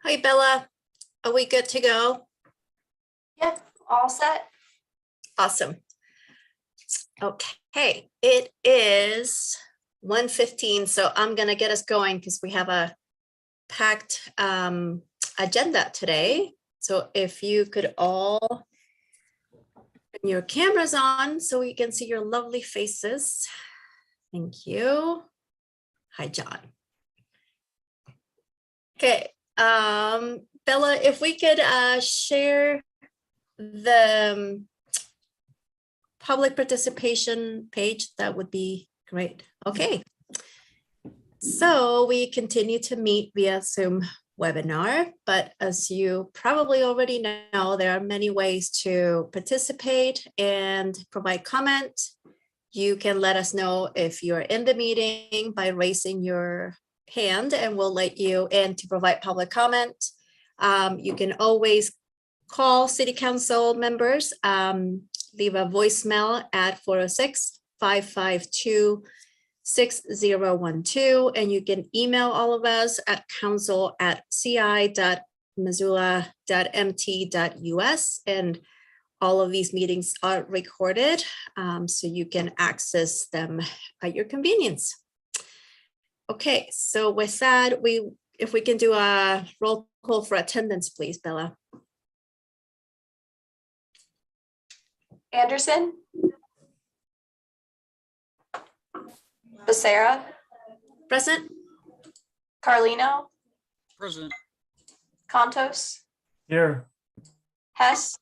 Hi, Bella. Are we good to go? Yep, all set. Awesome. Okay, it is 1:15, so I'm gonna get us going because we have a packed agenda today. So if you could all turn your cameras on so we can see your lovely faces. Thank you. Hi, John. Okay, Bella, if we could share the public participation page, that would be great. Okay. So we continue to meet via Zoom webinar, but as you probably already know, there are many ways to participate and provide comment. You can let us know if you're in the meeting by raising your hand and we'll let you in to provide public comment. You can always call City Council members, leave a voicemail at 406-552-6012, and you can email all of us at council@ci.missoula.mt.us, and all of these meetings are recorded, so you can access them at your convenience. Okay, so with that, if we can do a roll call for attendance, please, Bella. Anderson, Becerra, Present. Carlino, Present. Contos, Here. Hess,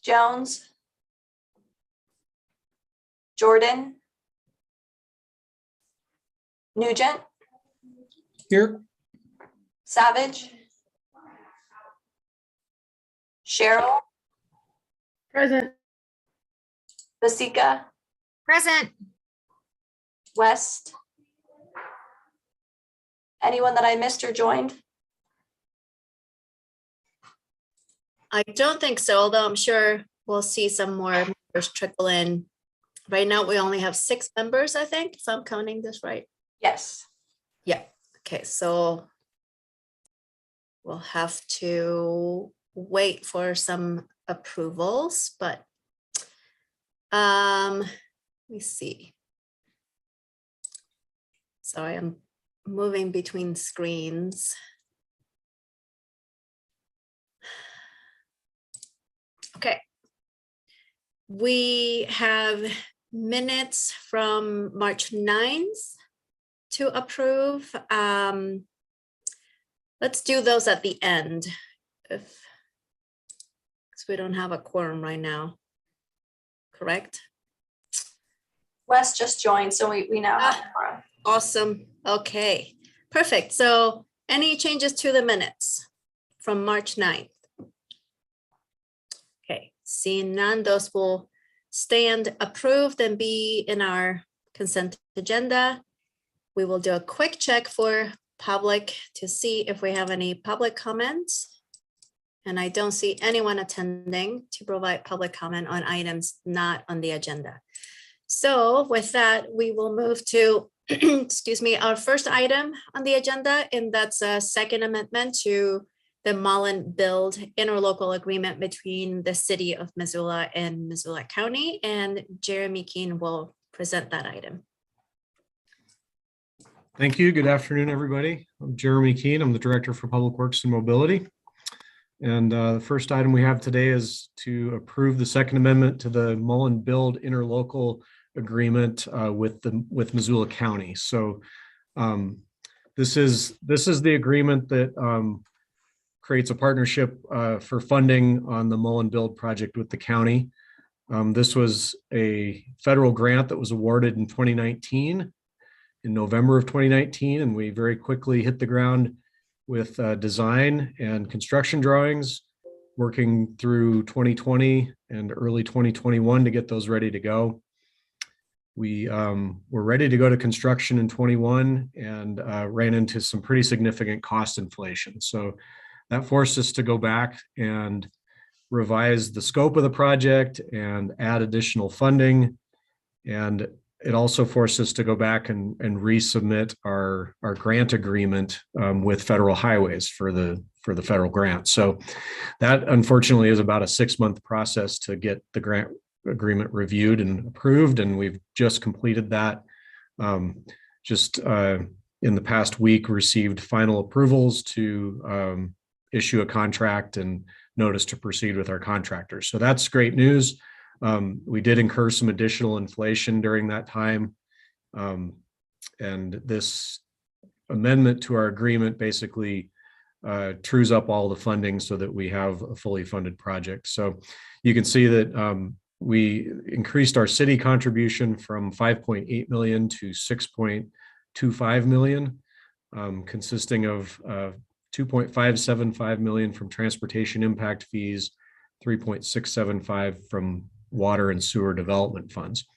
Jones, Jordan, Nugent, Here. Savage, Cheryl, Present. Basika, Present. West. Anyone that I missed or joined? I don't think so, although I'm sure we'll see some more members trickle in. Right now, we only have 6 members, I think, if I'm counting this right. Yes. Yeah, okay, so we'll have to wait for some approvals, but let me see. Sorry, I'm moving between screens. Okay. We have minutes from March 9th to approve. Let's do those at the end, because we don't have a quorum right now, correct? West just joined, so we now have quorum. Awesome. Okay, perfect. So any changes to the minutes from March 9th? Okay, seeing none, those will stand approved and be in our consent agenda. We will do a quick check for public to see if we have any public comments. And I don't see anyone attending to provide public comment on items not on the agenda. So with that, we will move to, excuse me, our first item on the agenda, and that's a second amendment to the Mullen Build interlocal agreement between the city of Missoula and Missoula County, and Jeremy Keene will present that item. Thank you. Good afternoon, everybody. I'm Jeremy Keene. I'm the Director for Public Works and Mobility. And the first item we have today is to approve the Second Amendment to the Mullen Build interlocal agreement with Missoula County. So this is the agreement that creates a partnership for funding on the Mullen Build project with the county. This was a federal grant that was awarded in 2019. In November of 2019, and we very quickly hit the ground with design and construction drawings, working through 2020 and early 2021 to get those ready to go. We were ready to go to construction in 21 and ran into some pretty significant cost inflation. So that forced us to go back and revise the scope of the project and add additional funding. And it also forced us to go back and resubmit our grant agreement with Federal Highways for the federal grant. So that unfortunately is about a 6-month process to get the grant agreement reviewed and approved, and we've just completed that. In the past week, received final approvals to issue a contract and notice to proceed with our contractors. So that's great news. We did incur some additional inflation during that time. And this amendment to our agreement basically trues up all the funding so that we have a fully funded project. So you can see that we increased our city contribution from 5.8 million to 6.25 million, consisting of 2.575 million from transportation impact fees, 3.675 from water and sewer development funds.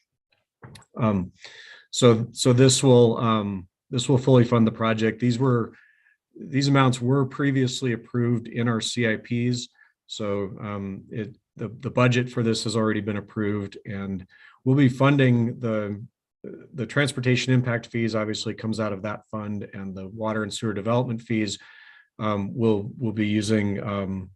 So this will fully fund the project. These amounts were previously approved in our CIPs. So the budget for this has already been approved, and we'll be funding the transportation impact fees. Obviously comes out of that fund, and the water and sewer development fees we'll be using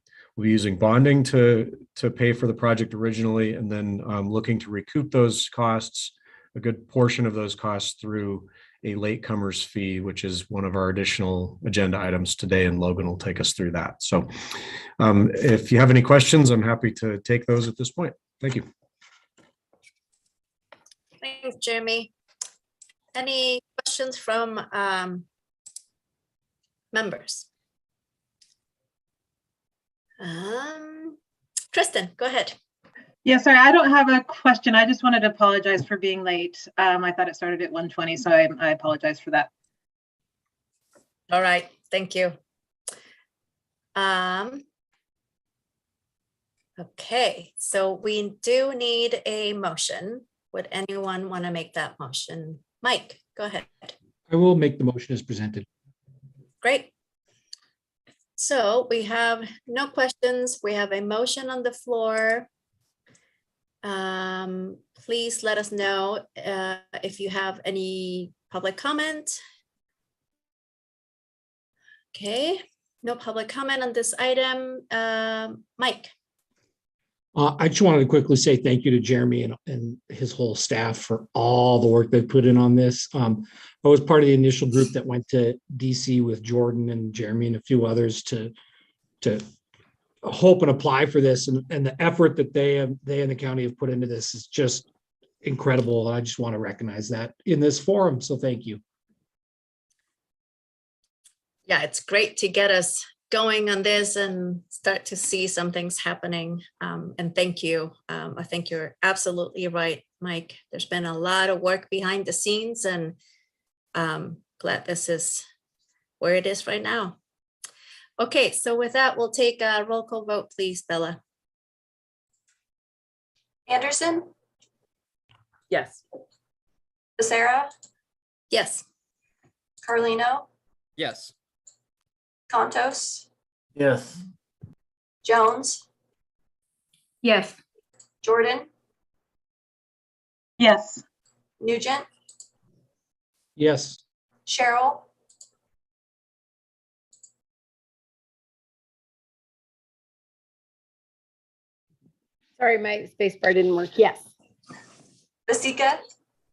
bonding to pay for the project originally, and then looking to recoup those costs, a good portion of those costs, through a latecomers fee, which is one of our additional agenda items today, and Logan will take us through that. So if you have any questions, I'm happy to take those at this point. Thank you. Thanks, Jeremy. Any questions from members? Kristen, go ahead. Yeah, sorry, I don't have a question. I just wanted to apologize for being late. I thought it started at 1:20, so I apologize for that. All right, thank you. Okay, so we do need a motion. Would anyone want to make that motion? Mike, go ahead. I will make the motion as presented. Great. So we have no questions. We have a motion on the floor. Please let us know if you have any public comment. Okay, no public comment on this item. Mike. I just wanted to quickly say thank you to Jeremy and his whole staff for all the work they put in on this. I was part of the initial group that went to DC with Jordan and Jeremy and a few others to hope and apply for this, and the effort that they and the county have put into this is just incredible. I just want to recognize that in this forum. So thank you. Yeah, it's great to get us going on this and start to see some things happening. And thank you. I think you're absolutely right, Mike. There's been a lot of work behind the scenes, and glad this is where it is right now. Okay, so with that, we'll take a roll call vote, please, Bella. Anderson, Yes. Becerra, Yes. Carlino, Yes. Contos, Yes. Jones, Yes. Jordan, Yes. Nugent, Yes. Cheryl, Sorry, my space bar didn't work. Yes. Basika,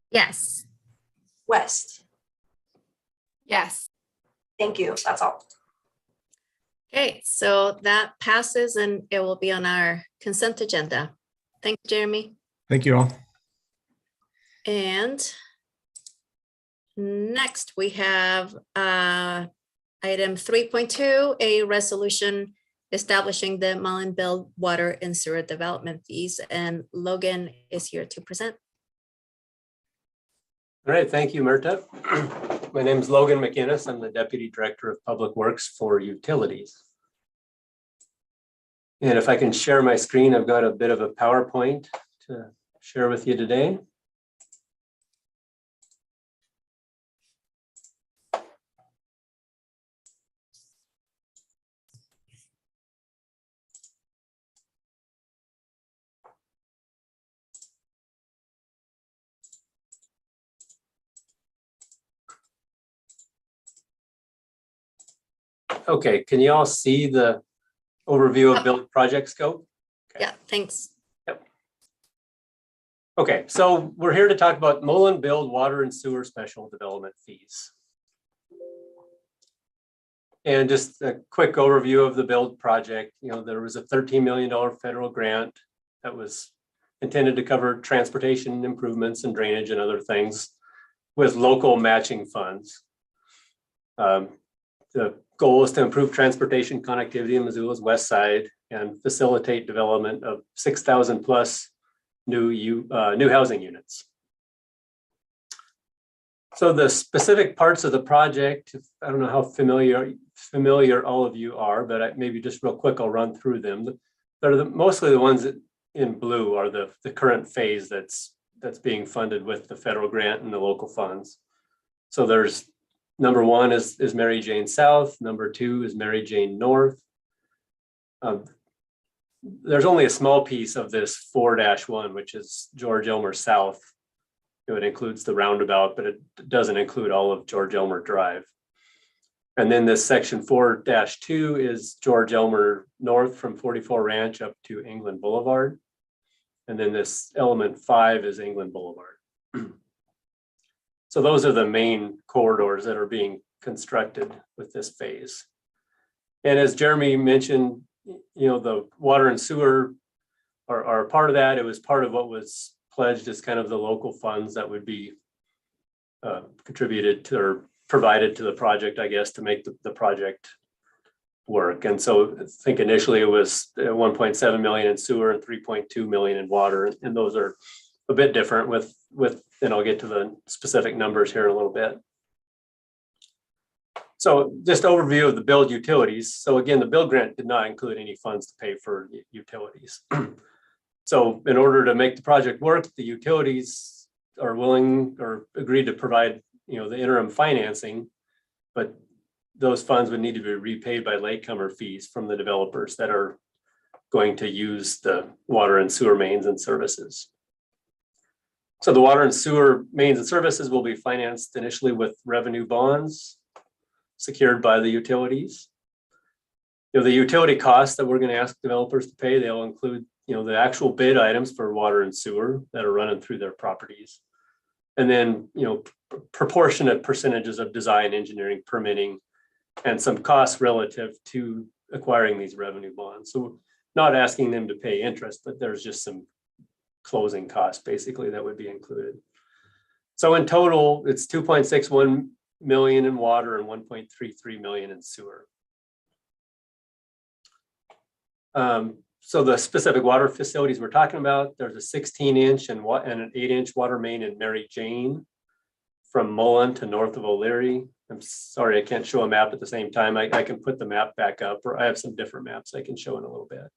Yes. West. Yes. Thank you. That's all. Okay, so that passes and it will be on our consent agenda. Thank you, Jeremy. Thank you all. And next we have item 3.2, a resolution establishing the Mullen Build water and sewer development fees. And Logan is here to present. All right, thank you, Myrta. My name is Logan McInnes. I'm the Deputy Director of Public Works for Utilities. And if I can share my screen, I've got a bit of a PowerPoint to share with you today. Okay, can you all see the overview of build project scope? Yeah, thanks. Okay, so we're here to talk about Mullen Build Water and Sewer Special Development Fees. And just a quick overview of the build project. You know, there was a $13 million federal grant that was intended to cover transportation improvements and drainage and other things with local matching funds. The goal is to improve transportation connectivity in Missoula's west side and facilitate development of 6,000 plus new housing units. So the specific parts of the project, I don't know how familiar all of you are, but maybe just real quick, I'll run through them. They're mostly the ones that in blue are the current phase that's being funded with the federal grant and the local funds. So there's number 1 is Mary Jane South, number 2 is Mary Jane North. There's only a small piece of this 4-1, which is George Elmer South. It includes the roundabout, but it doesn't include all of George Elmer Drive. And then this section 4-2 is George Elmer North from 44 Ranch up to England Boulevard. And then this element 5 is England Boulevard. So those are the main corridors that are being constructed with this phase. And as Jeremy mentioned, you know, the water and sewer are part of that. It was part of what was pledged as kind of the local funds that would be contributed to or provided to the project, I guess, to make the project work. And so I think initially it was 1.7 million in sewer and 3.2 million in water. And those are a bit different with, and I'll get to the specific numbers here in a little bit. So just overview of the build utilities. So again, the build grant did not include any funds to pay for utilities. So in order to make the project work, the utilities are willing or agreed to provide, you know, the interim financing, but those funds would need to be repaid by latecomer fees from the developers that are going to use the water and sewer mains and services. So the water and sewer mains and services will be financed initially with revenue bonds secured by the utilities. You know, the utility costs that we're going to ask developers to pay, they'll include, you know, the actual bid items for water and sewer that are running through their properties. And then, you know, proportionate percentages of design, engineering, permitting, and some costs relative to acquiring these revenue bonds. So not asking them to pay interest, but there's just some closing costs basically that would be included. So in total, it's 2.61 million in water and 1.33 million in sewer. So the specific water facilities we're talking about, there's a 16-inch and an 8-inch water main in Mary Jane from Mullen to north of O'Leary. I'm sorry, I can't show a map at the same time. I can put the map back up, or I have some different maps I can show in a little bit.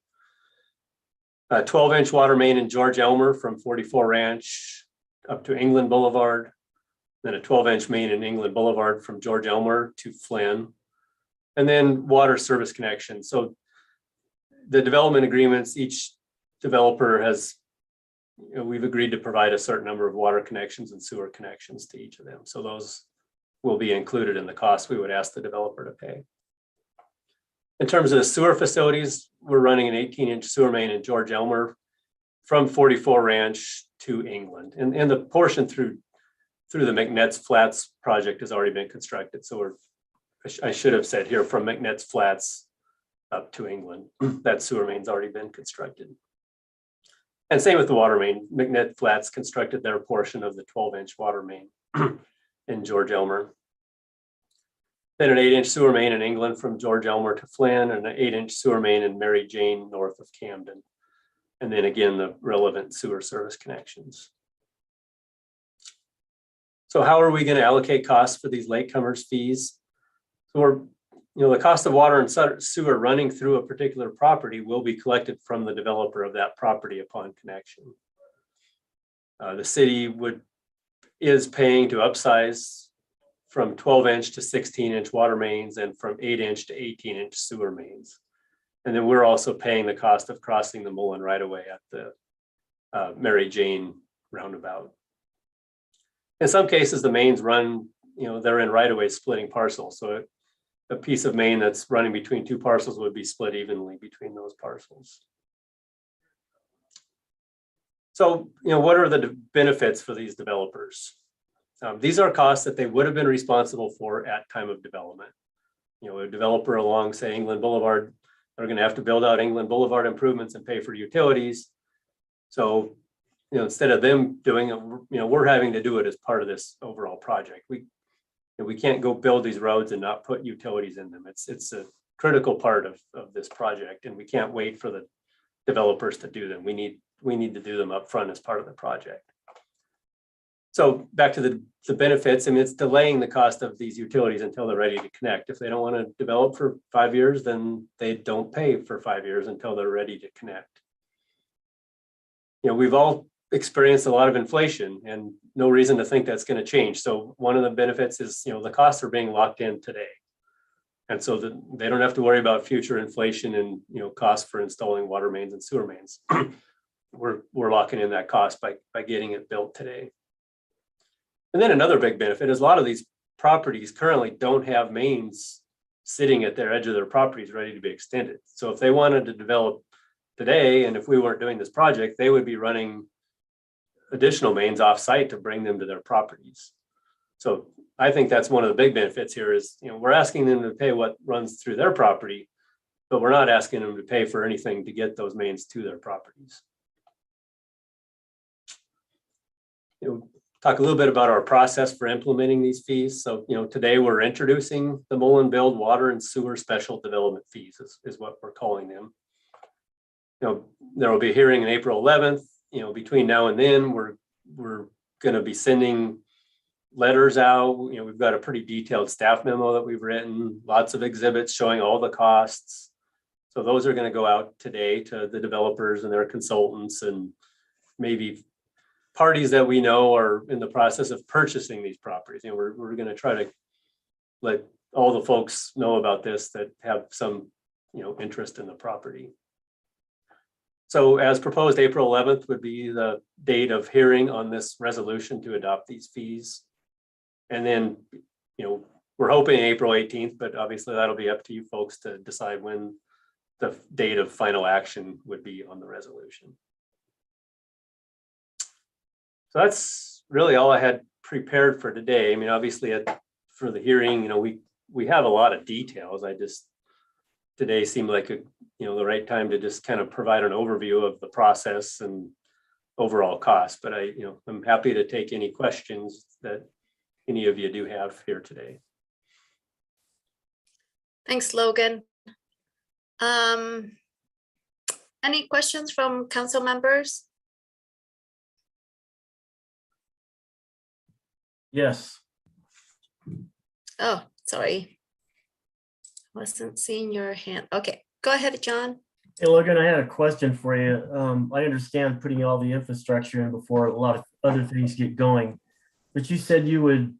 A 12-inch water main in George Elmer from 44 Ranch up to England Boulevard. Then a 12-inch main in England Boulevard from George Elmer to Flynn. And then water service connection. So the development agreements, each developer has, you know, we've agreed to provide a certain number of water connections and sewer connections to each of them. So those will be included in the cost we would ask the developer to pay. In terms of the sewer facilities, we're running an 18-inch sewer main in George Elmer from 44 Ranch to England. And the portion through the McNett's Flats project has already been constructed. So I should have said here from McNett's Flats up to England, that sewer main's already been constructed. And same with the water main. McNett Flats constructed their portion of the 12-inch water main in George Elmer. Then an 8-inch sewer main in England from George Elmer to Flynn, and an 8-inch sewer main in Mary Jane north of Camden. And then again, the relevant sewer service connections. So how are we going to allocate costs for these latecomers fees? So the cost of water and sewer running through a particular property will be collected from the developer of that property upon connection. The city is paying to upsize from 12-inch to 16-inch water mains and from 8-inch to 18-inch sewer mains. And then we're also paying the cost of crossing the Mullen right away at the Mary Jane roundabout. In some cases, the mains run, they're in right-of-way splitting parcels. So a piece of main that's running between two parcels would be split evenly between those parcels. So, what are the benefits for these developers? These are costs that they would have been responsible for at time of development. A developer along, say, England Boulevard, they're going to have to build out England Boulevard improvements and pay for utilities. So, instead of them doing it, we're having to do it as part of this overall project. We can't go build these roads and not put utilities in them. It's a critical part of this project, and we can't wait for the developers to do them. We need to do them up front as part of the project. So back to the benefits, it's delaying the cost of these utilities until they're ready to connect. If they don't want to develop for 5 years, then they don't pay for 5 years until they're ready to connect. We've all experienced a lot of inflation and no reason to think that's going to change. So one of the benefits is, the costs are being locked in today. And so that they don't have to worry about future inflation and, costs for installing water mains and sewer mains. We're locking in that cost by getting it built today. And then another big benefit is a lot of these properties currently don't have mains sitting at their edge of their properties ready to be extended. So if they wanted to develop today, and if we weren't doing this project, they would be running additional mains off site to bring them to their properties. So I think that's one of the big benefits here is, we're asking them to pay what runs through their property, but we're not asking them to pay for anything to get those mains to their properties. Talk a little bit about our process for implementing these fees. So, today we're introducing the Mullen Build Water and Sewer Special Development Fees is what we're calling them. There will be a hearing on April 11th. Between now and then, we're going to be sending letters out. We've got a pretty detailed staff memo that we've written, lots of exhibits showing all the costs. So those are going to go out today to the developers and their consultants and maybe parties that we know are in the process of purchasing these properties. We're going to try to let all the folks know about this that have some, interest in the property. So as proposed, April 11th would be the date of hearing on this resolution to adopt these fees. And then, we're hoping April 18th, but obviously that'll be up to you folks to decide when the date of final action would be on the resolution. So that's really all I had prepared for today. Obviously for the hearing, we have a lot of details. Today seemed like the right time to just kind of provide an overview of the process and overall cost. But I'm happy to take any questions that any of you do have here today. Thanks, Logan. Any questions from council members? Yes. Oh, sorry. Wasn't seeing your hand. Okay, go ahead, John. Hey, Logan, I had a question for you. I understand putting all the infrastructure in before a lot of other things get going, but you said you would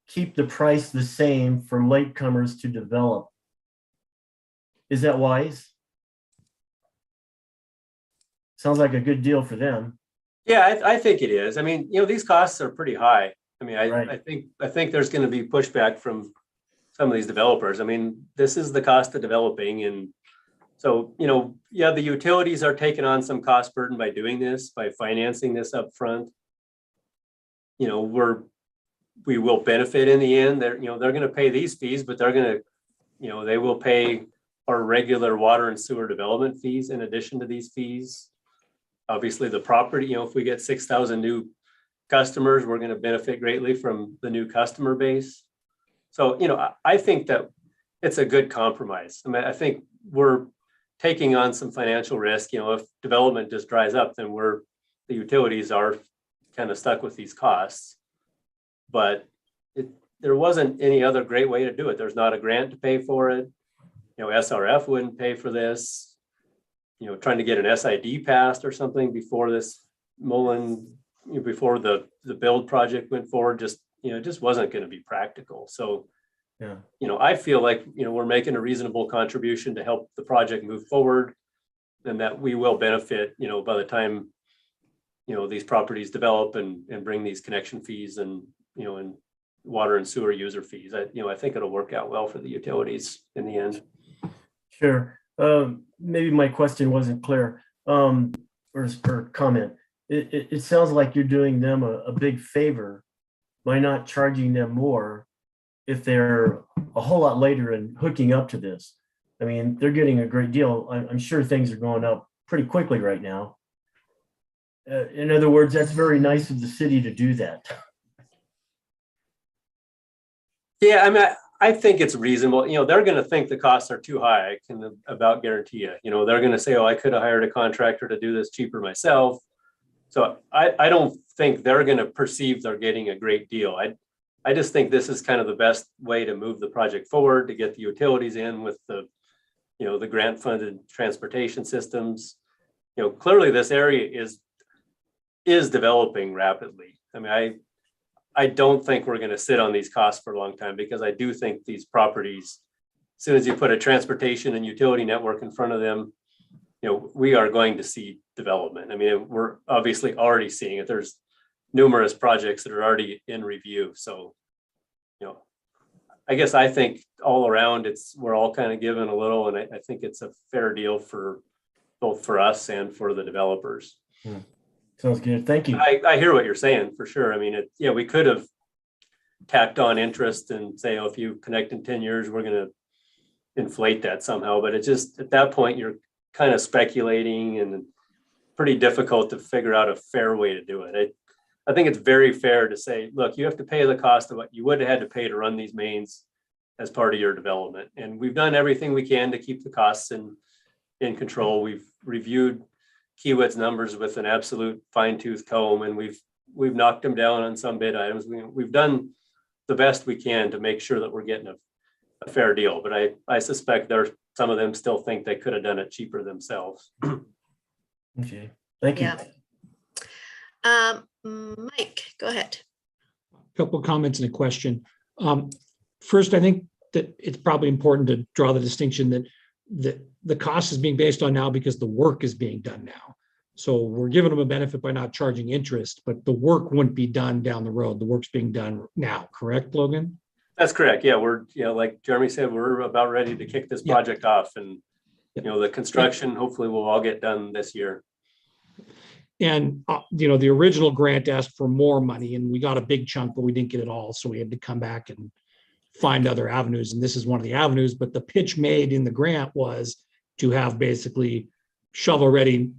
keep the price the same for latecomers to develop. Is that wise? Sounds like a good deal for them. Yeah, I think it is. These costs are pretty high. Right. I think there's going to be pushback from some of these developers. This is the cost of developing. And so, yeah, the utilities are taking on some cost burden by doing this, by financing this up front. We will benefit in the end. They're going to pay these fees, but they're going to, they will pay our regular water and sewer development fees in addition to these fees. Obviously the property, if we get 6,000 new customers, we're going to benefit greatly from the new customer base. So, I think that it's a good compromise. I think we're taking on some financial risk. If development just dries up, then the utilities are kind of stuck with these costs. But there wasn't any other great way to do it. There's not a grant to pay for it. SRF wouldn't pay for this. Trying to get an SID passed or something before this Mullen, before the build project went forward, it just wasn't going to be practical. So, Yeah. I feel like, we're making a reasonable contribution to help the project move forward, and that we will benefit, by the time, these properties develop and bring these connection fees and water and sewer user fees. I think it'll work out well for the utilities in the end. Sure. Maybe my question wasn't clear, or comment. It sounds like you're doing them a big favor by not charging them more if they're a whole lot later in hooking up to this. I mean, they're getting a great deal. I'm sure things are going up pretty quickly right now. In other words, that's very nice of the city to do that. Yeah, I mean, I think it's reasonable. They're going to think the costs are too high. I can about guarantee you. They're going to say, oh, I could have hired a contractor to do this cheaper myself. So I don't think they're going to perceive they're getting a great deal. I just think this is kind of the best way to move the project forward, to get the utilities in with the grant funded transportation systems. Clearly this area is developing rapidly. I mean, I don't think we're going to sit on these costs for a long time, because I do think these properties, as soon as you put a transportation and utility network in front of them, we are going to see development. I mean, we're obviously already seeing it. There's numerous projects that are already in review. So, I guess I think all around we're all kind of given a little, and I think it's a fair deal for both for us and for the developers. Sounds good. Thank you. I hear what you're saying for sure. I mean, we could have tacked on interest and say, oh, if you connect in 10 years, we're going to inflate that somehow. But it's just at that point, you're kind of speculating, and pretty difficult to figure out a fair way to do it. I think it's very fair to say, look, you have to pay the cost of what you would have had to pay to run these mains as part of your development. And we've done everything we can to keep the costs in control. We've reviewed Kiewit's numbers with an absolute fine tooth comb, and we've knocked them down on some bid items. We've done the best we can to make sure that we're getting a fair deal. But I suspect some of them still think they could have done it cheaper themselves. Okay, thank you. Yeah. Mike, go ahead. Couple of comments and a question. First, I think that it's probably important to draw the distinction that the cost is being based on now because the work is being done now. So we're giving them a benefit by not charging interest, but the work wouldn't be done down the road. The work's being done now, correct, Logan? That's correct. Yeah, we're, like Jeremy said, we're about ready to kick this project off, and the construction hopefully will all get done this year. And the original grant asked for more money, and we got a big chunk, but we didn't get it all. So we had to come back and find other avenues. And this is one of the avenues, but the pitch made in the grant was to have basically shovel-ready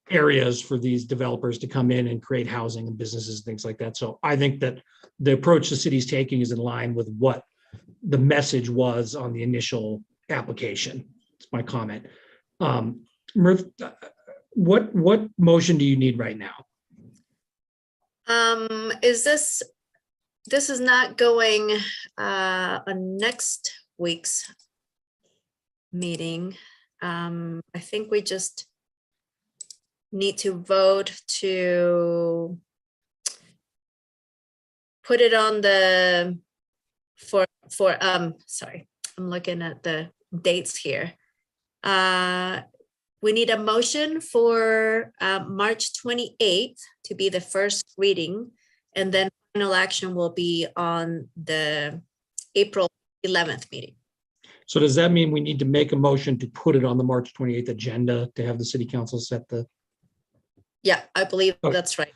areas for these developers to come in and create housing and businesses and things like that. So I think that the approach the city's taking is in line with what the message was on the initial application. It's my comment. Murph, what motion do you need right now? This is not going on next week's meeting. I think we just need to vote to put it on the sorry, I'm looking at the dates here. We need a motion for March 28th to be the first reading, and then final action will be on the April 11th meeting. So does that mean we need to make a motion to put it on the March 28th agenda to have the city council set the? Yeah, I believe Okay. that's right.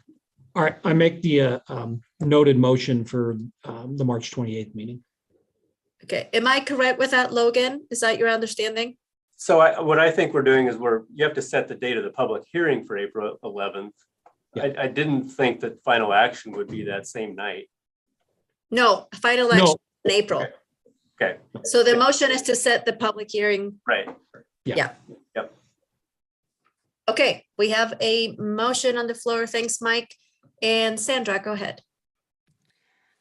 All right, I make the noted motion for the March 28th meeting. Okay, am I correct with that, Logan? Is that your understanding? So what I think we're doing is you have to set the date of the public hearing for April 11th. Yeah. I didn't think that final action would be that same night. No, final action in April. Okay. So the motion is to set the public hearing. Right. Yeah. Yep. Okay, we have a motion on the floor. Thanks, Mike. And Sandra, go ahead.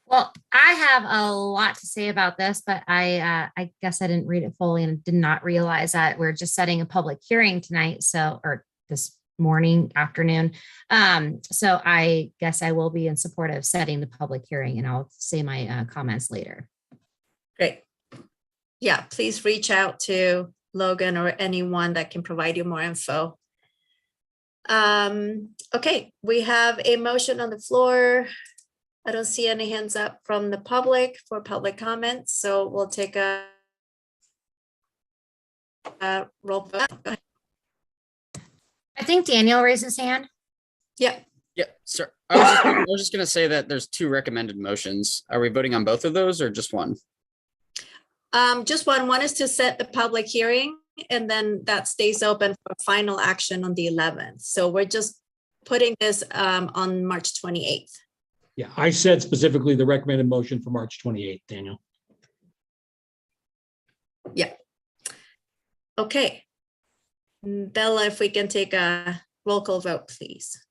Well, I have a lot to say about this, but I guess I didn't read it fully and did not realize that we're just setting a public hearing tonight. Or this morning, afternoon. So I guess I will be in support of setting the public hearing, and I'll say my comments later. Great. Yeah, please reach out to Logan or anyone that can provide you more info. Okay, we have a motion on the floor I don't see any hands up from the public for public comments, so we'll take a roll. I think Daniel raised his hand. Yeah, Yeah, sir. I was just gonna say that there's two recommended motions. Are we voting on both of those or just one? just one. One is to set the public hearing, and then that stays open for final action on the 11th. So we're just putting this on March 28th. Yeah, I said specifically the recommended motion for March 28th, Daniel. Okay. Bella, if we can take a roll call vote, please.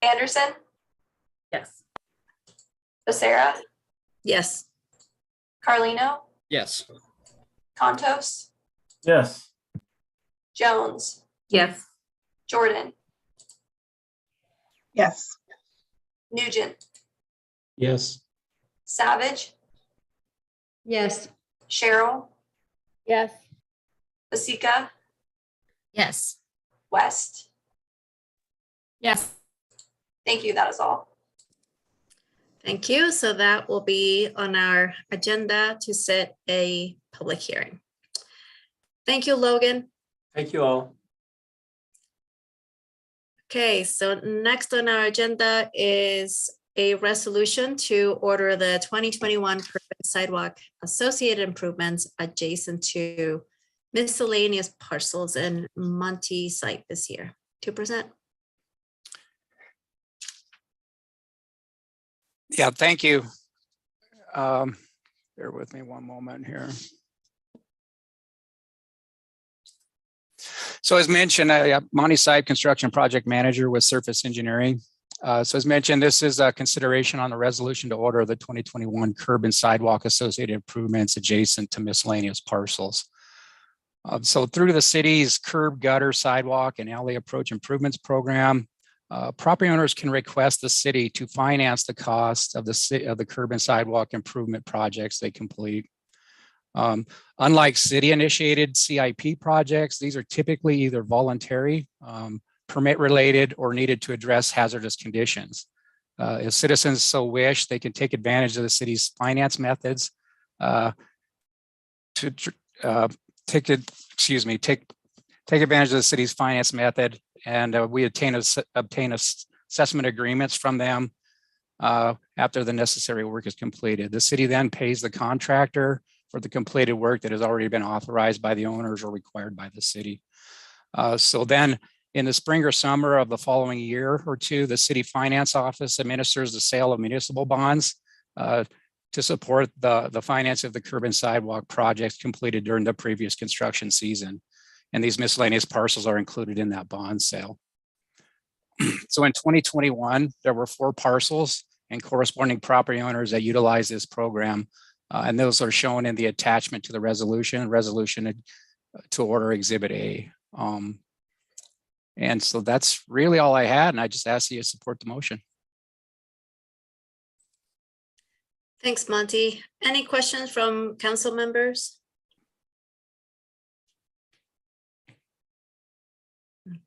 Anderson, Yes. Becerra, Yes. Carlino, Yes. Contos, Yes. Jones, Yes. Jordan, Yes. Nugent, Yes. Savage, Yes. Cheryl, Yes. Basika, Yes. West. Yes. Thank you. That is all. Thank you. So that will be on our agenda to set a public hearing. Thank you, Logan. Thank you all. Okay, so next on our agenda is a resolution to order the 2021 curb and sidewalk associated improvements adjacent to miscellaneous parcels in Monty site this year. 2%. Yeah, thank you. Bear with me one moment here. So as mentioned, Monty Site Construction Project Manager with Surface Engineering. So as mentioned, this is a consideration on the resolution to order the 2021 curb and sidewalk associated improvements adjacent to miscellaneous parcels. So through the city's curb, gutter, sidewalk, and alley approach improvements program, property owners can request the city to finance the cost of the curb and sidewalk improvement projects they complete. Unlike city-initiated CIP projects, these are typically either voluntary, permit-related, or needed to address hazardous conditions. If citizens so wish, they can take advantage of the city's finance methods take advantage of the city's finance method, and we obtain assessment agreements from them after the necessary work is completed. The city then pays the contractor for the completed work that has already been authorized by the owners or required by the city. So then in the spring or summer of the following year or two, the city finance office administers the sale of municipal bonds to support the finance of the curb and sidewalk projects completed during the previous construction season. And these miscellaneous parcels are included in that bond sale. So in 2021, there were 4 parcels and corresponding property owners that utilize this program. And those are shown in the attachment to the resolution to order Exhibit A. And so that's really all I had. And I just ask you to support the motion. Thanks, Monty. Any questions from council members?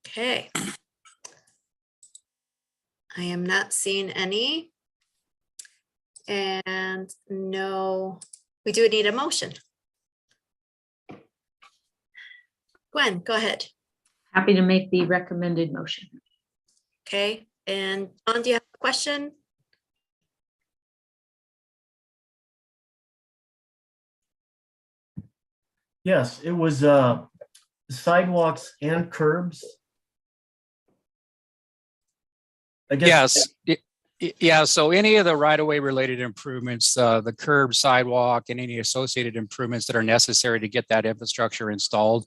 Okay. I am not seeing any. And no, we do need a motion. Gwen, go ahead. Happy to make the recommended motion. Okay, and John, do you have a question? Yes, it was sidewalks and curbs. I guess. Yes. Yeah, so any of the right-of-way related improvements, the curb, sidewalk, and any associated improvements that are necessary to get that infrastructure installed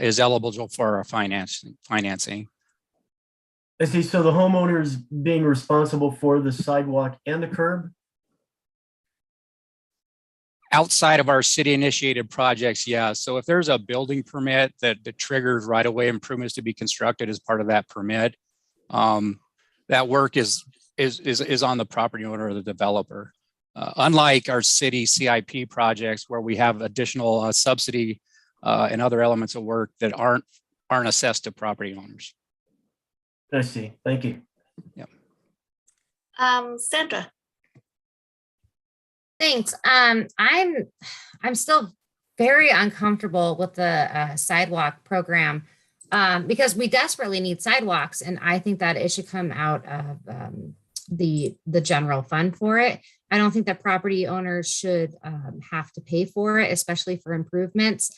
is eligible for our financing. I see. So the homeowners being responsible for the sidewalk and the curb? Outside of our city-initiated projects, yeah. So if there's a building permit that triggers right-of-way improvements to be constructed as part of that permit, that work is on the property owner or the developer. Unlike our city CIP projects where we have additional subsidy and other elements of work that aren't assessed to property owners. I see. Thank you. Sandra. Thanks. I'm still very uncomfortable with the sidewalk program because we desperately need sidewalks, and I think that it should come out of the general fund for it. I don't think that property owners should have to pay for it, especially for improvements,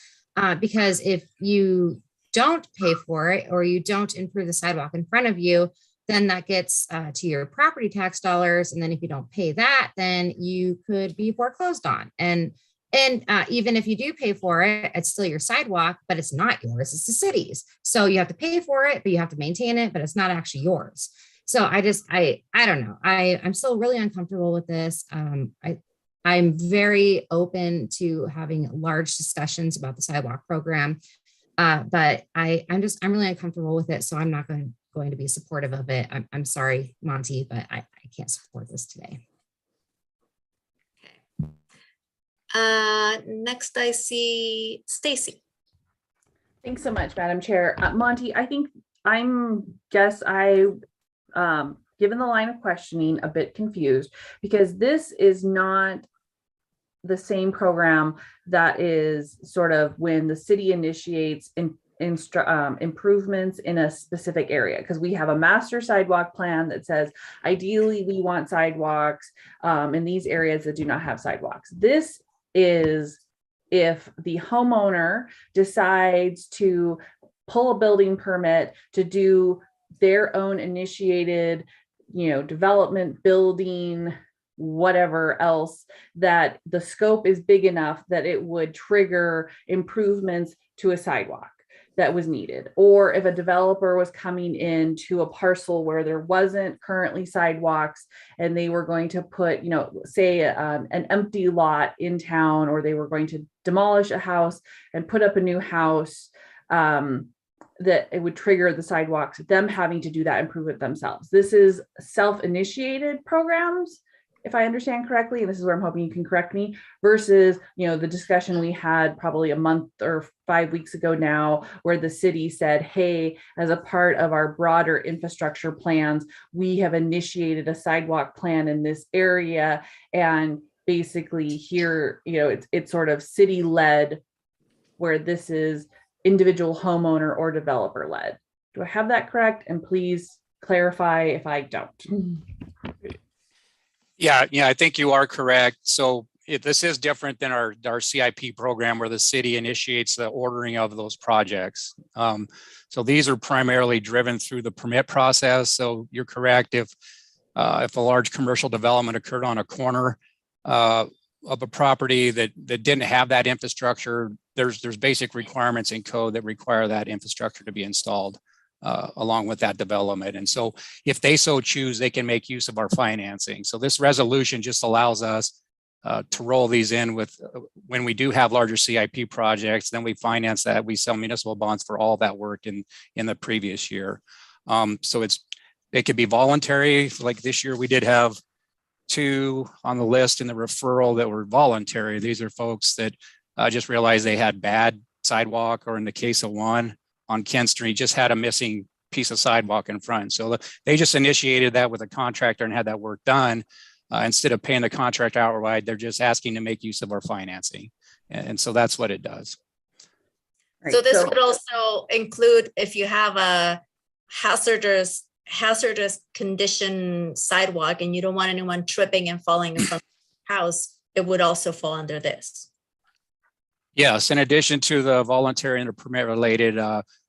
because if you don't pay for it or you don't improve the sidewalk in front of you, then that gets to your property tax dollars. And then if you don't pay that, then you could be foreclosed on. And even if you do pay for it, it's still your sidewalk, but it's not yours, it's the city's. So you have to pay for it, but you have to maintain it, but it's not actually yours. So I don't know. I'm still really uncomfortable with this. I'm very open to having large discussions about the sidewalk program. But I'm really uncomfortable with it. So I'm not going to be supportive of it. I'm sorry, Monty, but I can't support this today. Next I see Stacy. Thanks so much, Madam Chair. Monty, I think given the line of questioning, a bit confused because this is not the same program that is sort of when the city initiates improvements in a specific area, because we have a master sidewalk plan that says ideally we want sidewalks in these areas that do not have sidewalks. This is if the homeowner decides to pull a building permit to do their own initiated, development, building, whatever else, that the scope is big enough that it would trigger improvements to a sidewalk that was needed. Or if a developer was coming into a parcel where there wasn't currently sidewalks and they were going to put, say an empty lot in town, or they were going to demolish a house and put up a new house, that it would trigger the sidewalks, them having to do that improvement themselves. This is self-initiated programs, if I understand correctly, and this is where I'm hoping you can correct me, versus, the discussion we had probably a month or 5 weeks ago now, where the city said, hey, as a part of our broader infrastructure plans, we have initiated a sidewalk plan in this area. And basically here, it's sort of city-led, where this is individual homeowner or developer led. Do I have that correct? And please clarify if I don't. Yeah, I think you are correct. So this is different than our CIP program where the city initiates the ordering of those projects. So these are primarily driven through the permit process. So you're correct. If a large commercial development occurred on a corner of a property that didn't have that infrastructure, there's basic requirements in code that require that infrastructure to be installed along with that development. And so if they so choose, they can make use of our financing. So this resolution just allows us to roll these in with when we do have larger CIP projects, then we finance that. We sell municipal bonds for all that work in the previous year. So it could be voluntary. Like this year, we did have 2 on the list in the referral that were voluntary. These are folks that just realized they had bad sidewalk, or in the case of one on Kent Street, just had a missing piece of sidewalk in front. So they just initiated that with a contractor and had that work done. Instead of paying the contractor outright, they're just asking to make use of our financing. And so that's what it does. Right, So this would also include if you have a hazardous condition sidewalk and you don't want anyone tripping and falling in front of the house, it would also fall under this. Yes, in addition to the voluntary and the permit related,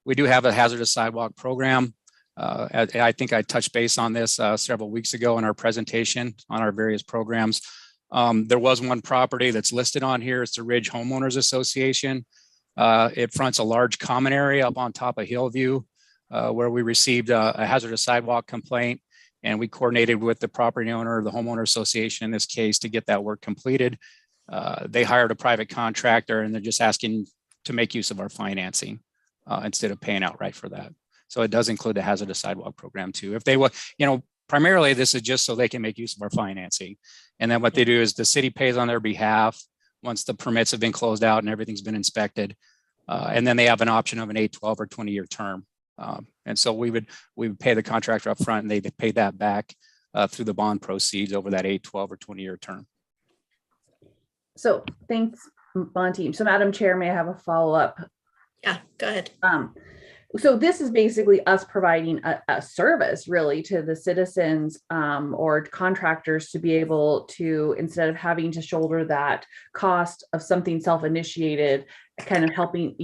we do have a hazardous sidewalk program. I think I touched base on this several weeks ago in our presentation on our various programs. There was one property that's listed on here. It's the Ridge Homeowners Association. It fronts a large common area up on top of Hillview, where we received a hazardous sidewalk complaint, and we coordinated with the property owner, the homeowner association in this case, to get that work completed. They hired a private contractor, and they're just asking to make use of our financing instead of paying outright for that. So it does include the hazardous sidewalk program too. If they were, primarily this is just so they can make use of our financing. And then what they do is the city pays on their behalf once the permits have been closed out and everything's been inspected. And then they have an option of an 8, 12, or 20-year term. And so we would pay the contractor up front and they pay that back through the bond proceeds over that 8, 12, or 20-year term. So thanks, bond team. So Madam Chair, may I have a follow-up? Yeah, go ahead. So this is basically us providing a service really to the citizens or contractors to be able to, instead of having to shoulder that cost of something self-initiated, kind of helping,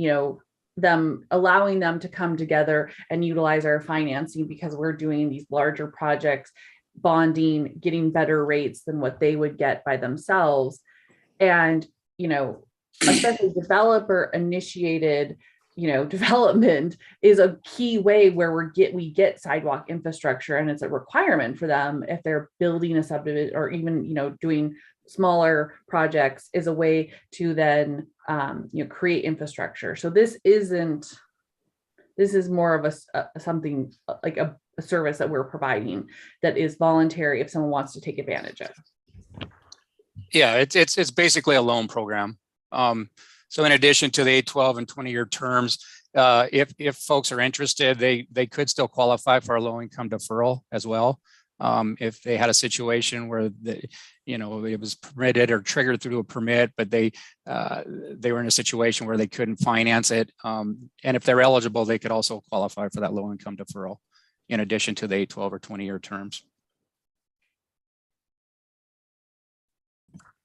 them, allowing them to come together and utilize our financing because we're doing these larger projects, bonding, getting better rates than what they would get by themselves. And, especially developer initiated development is a key way where we get sidewalk infrastructure, and it's a requirement for them if they're building a subdivision or even doing smaller projects, is a way to then create infrastructure. So this is more of something like a service that we're providing that is voluntary if someone wants to take advantage of. Yeah, it's basically a loan program. So in addition to the 8, 12, and 20-year terms, if folks are interested, they could still qualify for a low income deferral as well. If they had a situation where it was permitted or triggered through a permit, but they were in a situation where they couldn't finance it. And if they're eligible, they could also qualify for that low income deferral in addition to the 8, 12, or 20-year terms.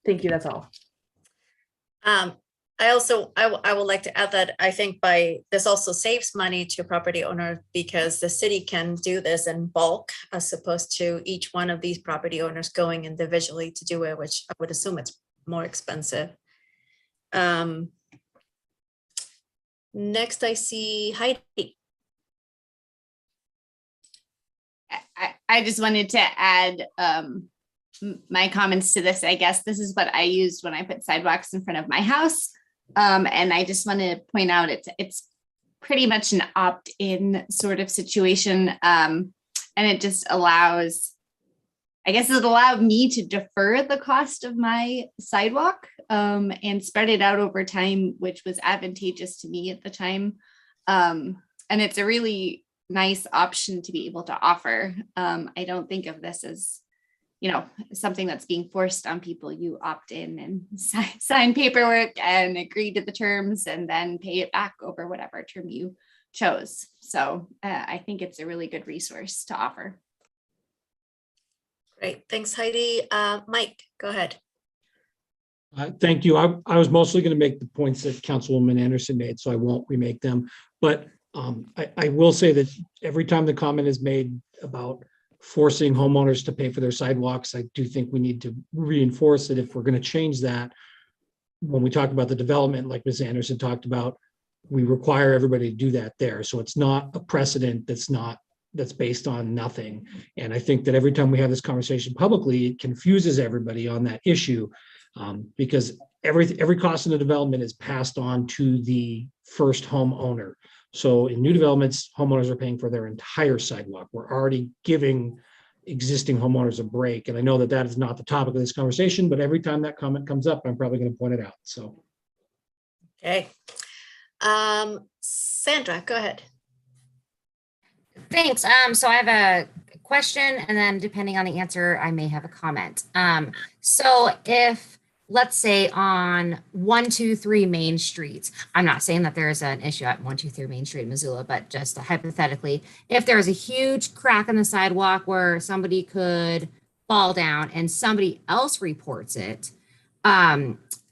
Thank you. That's all. I would like to add that I think this also saves money to property owner because the city can do this in bulk as opposed to each one of these property owners going individually to do it, which I would assume it's more expensive. Next I see Heidi. I just wanted to add my comments to this. I guess this is what I used when I put sidewalks in front of my house. And I just want to point out it's pretty much an opt-in sort of situation. And it just allows, I guess it allowed me to defer the cost of my sidewalk and spread it out over time, which was advantageous to me at the time. And it's a really nice option to be able to offer. I don't think of this as something that's being forced on people. You opt in and sign paperwork and agree to the terms and then pay it back over whatever term you chose. So I think it's a really good resource to offer. Great, thanks Heidi. Mike, go ahead. Thank you. I was mostly going to make the points that Councilwoman Anderson made, so I won't remake them. But I will say that every time the comment is made about forcing homeowners to pay for their sidewalks, I do think we need to reinforce that if we're going to change that, when we talk about the development, like Ms. Anderson talked about, we require everybody to do that there. So it's not a precedent that's based on nothing. And I think that every time we have this conversation publicly, it confuses everybody on that issue because every cost in the development is passed on to the first homeowner. So in new developments, homeowners are paying for their entire sidewalk. We're already giving existing homeowners a break. And I know that is not the topic of this conversation, but every time that comment comes up, I'm probably going to point it out. So. Okay. Sandra, go ahead. Thanks. So I have a question and then depending on the answer, I may have a comment. So if, let's say on 123 Main Street, I'm not saying that there is an issue at 123 Main Street in Missoula, but just hypothetically, if there is a huge crack in the sidewalk where somebody could fall down and somebody else reports it,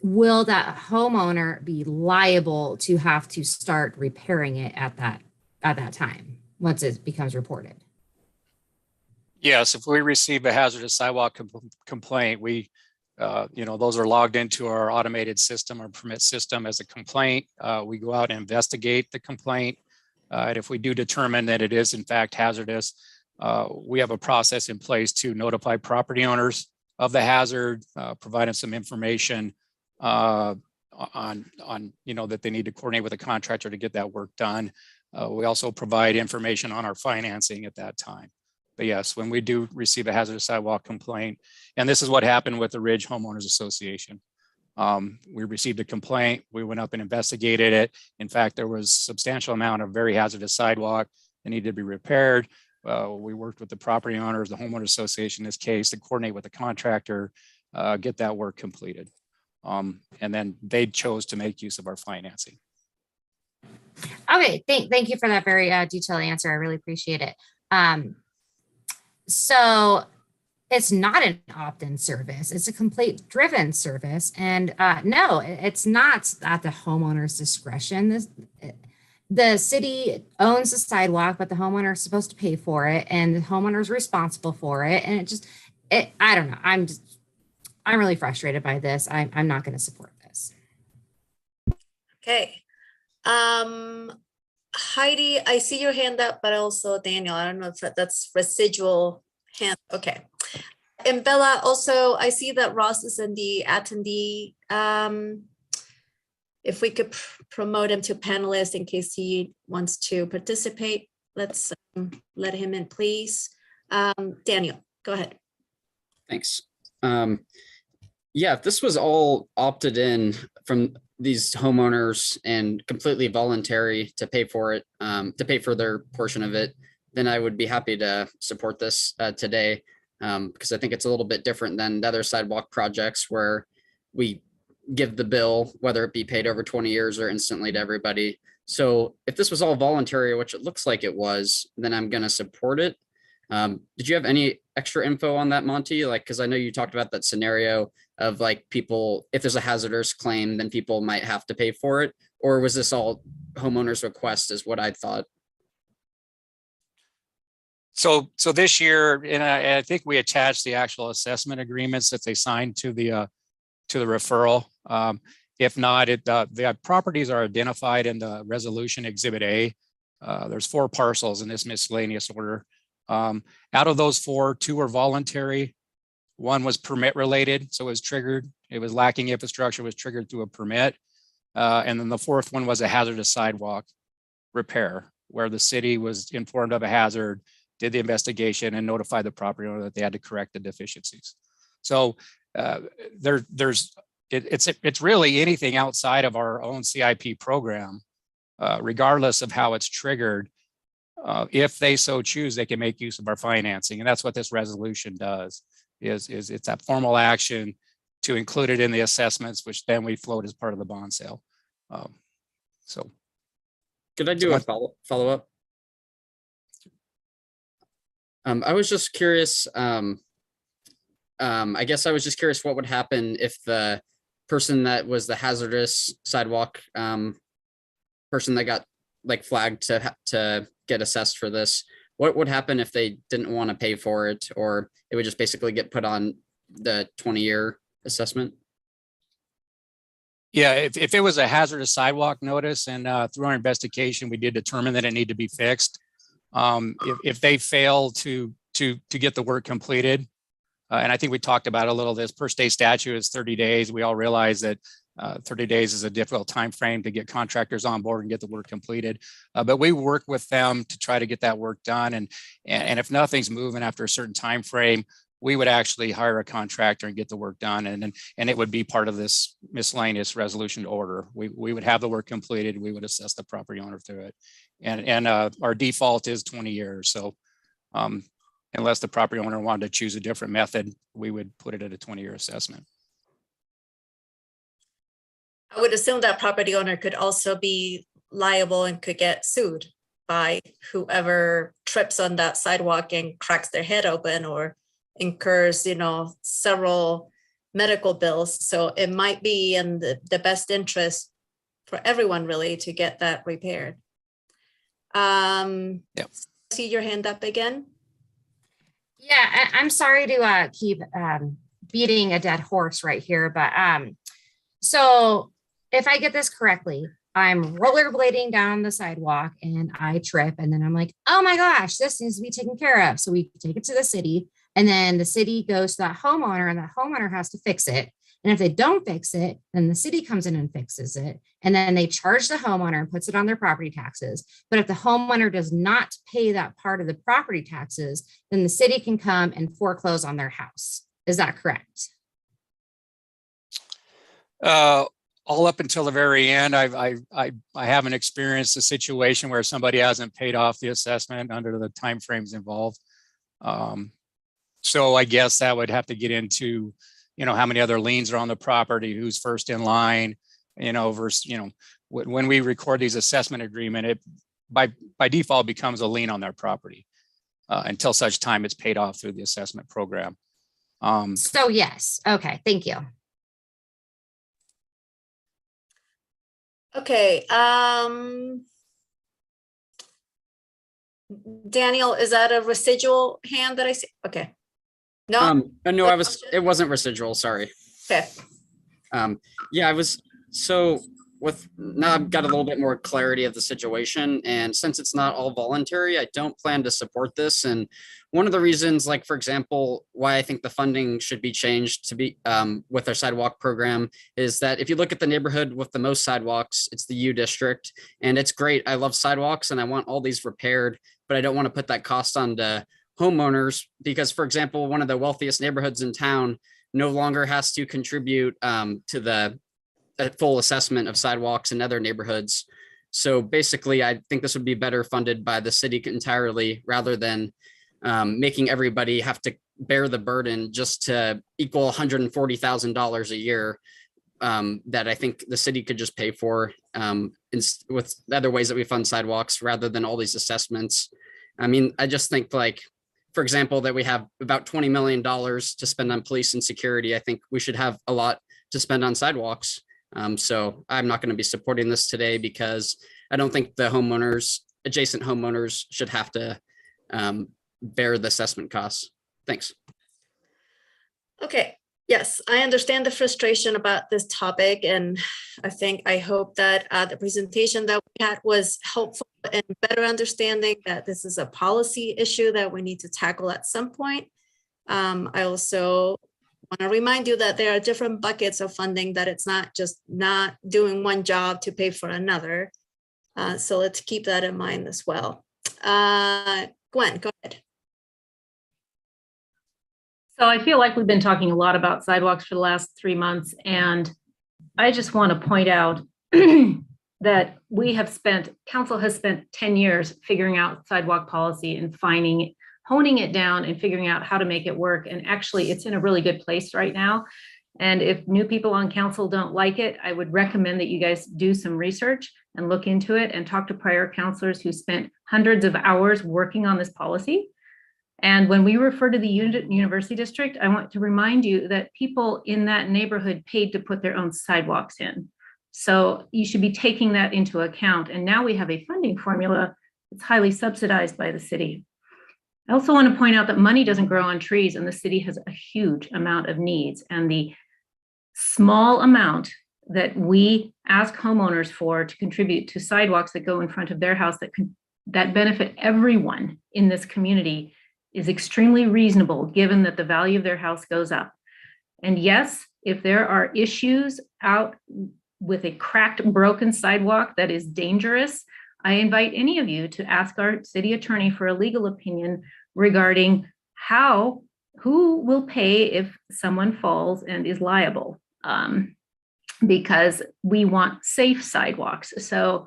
will that homeowner be liable to have to start repairing it at that time once it becomes reported? Yes, if we receive a hazardous sidewalk complaint, we those are logged into our automated system or permit system as a complaint. We go out and investigate the complaint. And if we do determine that it is in fact hazardous, we have a process in place to notify property owners of the hazard, provide them some information on that they need to coordinate with a contractor to get that work done. We also provide information on our financing at that time. yes, when we do receive a hazardous sidewalk complaint, and this is what happened with the Ridge Homeowners Association. We received a complaint. We went up and investigated it. In fact, there was substantial amount of very hazardous sidewalk that needed to be repaired. We worked with the property owners, the homeowner association in this case, to coordinate with the contractor, get that work completed. And then they chose to make use of our financing. Okay, thank you for that very detailed answer. I really appreciate it. So it's not an opt-in service. It's a complete driven service. And no, it's not at the homeowner's discretion. The city owns the sidewalk, but the homeowner is supposed to pay for it, and the homeowner is responsible for it. And I don't know. I'm really frustrated by this. I'm not going to support this. Okay. Heidi, I see your hand up, but also Daniel, I don't know if that's residual hand. Okay. And Bella, also, I see that Ross is in the attendee. If we could promote him to panelist in case he wants to participate, let's let him in, please. Daniel, go ahead. Thanks. Yeah, if this was all opted in from these homeowners and completely voluntary to pay for it, to pay for their portion of it, then I would be happy to support this today, because I think it's a little bit different than the other sidewalk projects where we give the bill, whether it be paid over 20 years or instantly to everybody. So if this was all voluntary, which it looks like it was, then I'm going to support it. Did you have any extra info on that, Monty? Like, because I know you talked about that scenario of like people, if there's a hazardous claim, then people might have to pay for it. Or was this all homeowners' request is what I thought? So this year, and I think we attached the actual assessment agreements that they signed to the referral. If not, the properties are identified in the resolution Exhibit A. There's 4 parcels in this miscellaneous order. Out of those 4, 2 were voluntary. 1 was permit related, so it was triggered. It was lacking infrastructure, was triggered through a permit. And then the 4th one was a hazardous sidewalk repair, where the city was informed of a hazard, did the investigation, and notified the property owner that they had to correct the deficiencies. So it's really anything outside of our own CIP program, regardless of how it's triggered. If they so choose, they can make use of our financing. And that's what this resolution does, is it's that formal action to include it in the assessments, which then we float as part of the bond sale. So. Could I do a follow-up? I was just curious. I guess I was just curious what would happen if the person that was the hazardous sidewalk person that got like flagged to get assessed for this, what would happen if they didn't want to pay for it, or it would just basically get put on the 20-year assessment? Yeah, if it was a hazardous sidewalk notice and through our investigation, we did determine that it needed to be fixed. If they fail to get the work completed, and I think we talked about a little this per state statute is 30 days. We all realize that 30 days is a difficult time frame to get contractors on board and get the work completed. But we work with them to try to get that work done. And if nothing's moving after a certain time frame, we would actually hire a contractor and get the work done. And it would be part of this miscellaneous resolution order. We would have the work completed. We would assess the property owner through it. And our default is 20 years. So unless the property owner wanted to choose a different method, we would put it at a 20-year assessment. I would assume that property owner could also be liable and could get sued by whoever trips on that sidewalk and cracks their head open or incurs, several medical bills. So it might be in the best interest for everyone really to get that repaired. See your hand up again. Yeah, I'm sorry to keep beating a dead horse right here, but so if I get this correctly, I'm rollerblading down the sidewalk and I trip, and then I'm like, oh my gosh, this needs to be taken care of. So we take it to the city, and then the city goes to that homeowner, and that homeowner has to fix it. And if they don't fix it, then the city comes in and fixes it. And then they charge the homeowner and puts it on their property taxes. But if the homeowner does not pay that part of the property taxes, then the city can come and foreclose on their house. Is that correct? All up until the very end, I haven't experienced a situation where somebody hasn't paid off the assessment under the timeframes involved. So I guess that would have to get into, how many other liens are on the property, who's first in line, versus, when we record these assessment agreement, it by default becomes a lien on their property until such time it's paid off through the assessment program. So yes. Okay. Thank you. Okay. Daniel, is that a residual hand that I see? Okay. No. No, it wasn't residual. Sorry. Okay. Yeah, now I've got a little bit more clarity of the situation. And since it's not all voluntary, I don't plan to support this. And one of the reasons, like, for example, why I think the funding should be changed to be with our sidewalk program is that if you look at the neighborhood with the most sidewalks, it's the U district. And it's great. I love sidewalks and I want all these repaired, but I don't want to put that cost on the homeowners because, for example, one of the wealthiest neighborhoods in town no longer has to contribute to the full assessment of sidewalks in other neighborhoods. So basically, I think this would be better funded by the city entirely rather than making everybody have to bear the burden just to equal $140,000 a year that I think the city could just pay for with other ways that we fund sidewalks rather than all these assessments. I mean, I just think, like, for example, that we have about $20 million to spend on police and security. I think we should have a lot to spend on sidewalks. So I'm not going to be supporting this today because I don't think the adjacent homeowners should have to bear the assessment costs. Thanks. Okay. Yes, I understand the frustration about this topic, and I hope that the presentation that we had was helpful in better understanding that this is a policy issue that we need to tackle at some point. I also want to remind you that there are different buckets of funding, that it's not just not doing one job to pay for another. So let's keep that in mind as well. Gwen, go ahead. So I feel like we've been talking a lot about sidewalks for the last 3 months, and I just want to point out that council has spent 10 years figuring out sidewalk policy and honing it down and figuring out how to make it work. And actually, it's in a really good place right now. And if new people on council don't like it, I would recommend that you guys do some research and look into it and talk to prior counselors who spent hundreds of hours working on this policy. And when we refer to the University District, I want to remind you that people in that neighborhood paid to put their own sidewalks in. So you should be taking that into account. And now we have a funding formula that's highly subsidized by the city. I also want to point out that money doesn't grow on trees, and the city has a huge amount of needs. And the small amount that we ask homeowners for to contribute to sidewalks that go in front of their house that benefit everyone in this community is extremely reasonable, given that the value of their house goes up. And yes, if there are issues out with a cracked, broken sidewalk that is dangerous, I invite any of you to ask our city attorney for a legal opinion regarding who will pay if someone falls and is liable, because we want safe sidewalks. So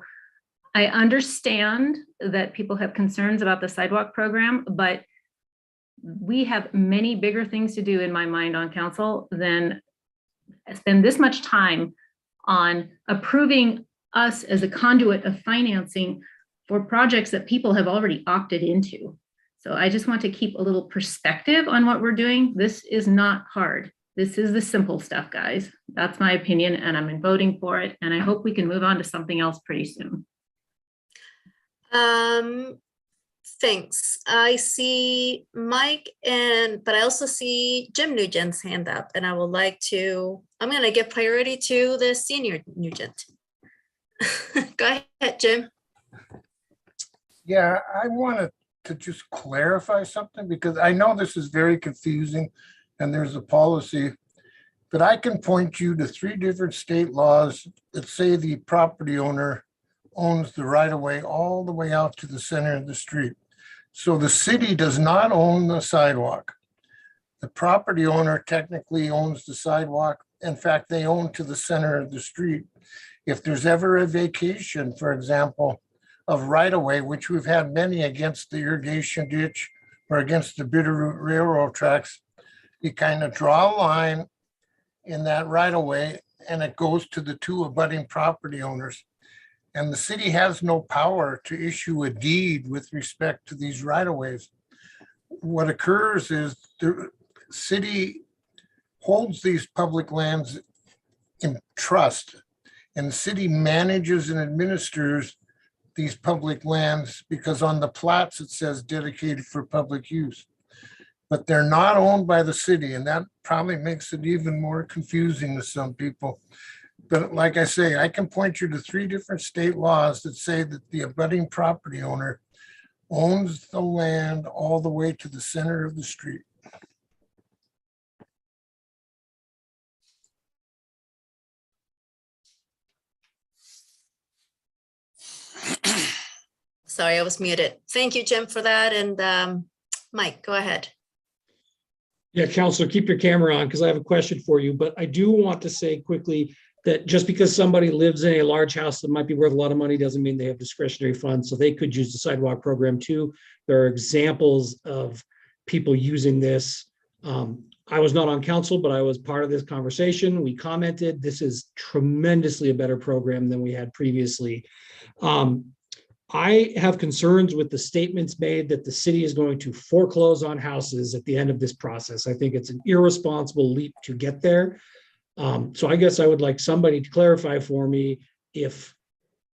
I understand that people have concerns about the sidewalk program, but we have many bigger things to do in my mind on council than spend this much time on approving us as a conduit of financing for projects that people have already opted into. So I just want to keep a little perspective on what we're doing. This is not hard. This is the simple stuff, guys. That's my opinion, and I'm voting for it. And I hope we can move on to something else pretty soon. Thanks. I see Mike but I also see Jim Nugent's hand up, and I'm going to give priority to the senior Nugent. Go ahead, Jim. Yeah, I wanted to just clarify something because I know this is very confusing and there's a policy but I can point you to 3 different state laws that say the property owner owns the right of way all the way out to the center of the street. So the city does not own the sidewalk. The property owner technically owns the sidewalk. In fact, they own to the center of the street. If there's ever a vacation, for example, of right of way, which we've had many against the irrigation ditch or against the Bitterroot Railroad tracks, you kind of draw a line in that right of way and it goes to the 2 abutting property owners. And the city has no power to issue a deed with respect to these right of ways. What occurs is the city holds these public lands in trust, and the city manages and administers these public lands because on the plats it says dedicated for public use. But they're not owned by the city, and that probably makes it even more confusing to some people. But like I say, I can point you to 3 different state laws that say that the abutting property owner owns the land all the way to the center of the street. Sorry, I was muted. Thank you, Jim, for that. And Mike, go ahead. Yeah, Counselor, keep your camera on because I have a question for you. But I do want to say quickly that just because somebody lives in a large house that might be worth a lot of money doesn't mean they have discretionary funds. So they could use the sidewalk program too. There are examples of people using this. I was not on council, but I was part of this conversation. We commented, this is tremendously a better program than we had previously. I have concerns with the statements made that the city is going to foreclose on houses at the end of this process. I think it's an irresponsible leap to get there. So I guess I would like somebody to clarify for me if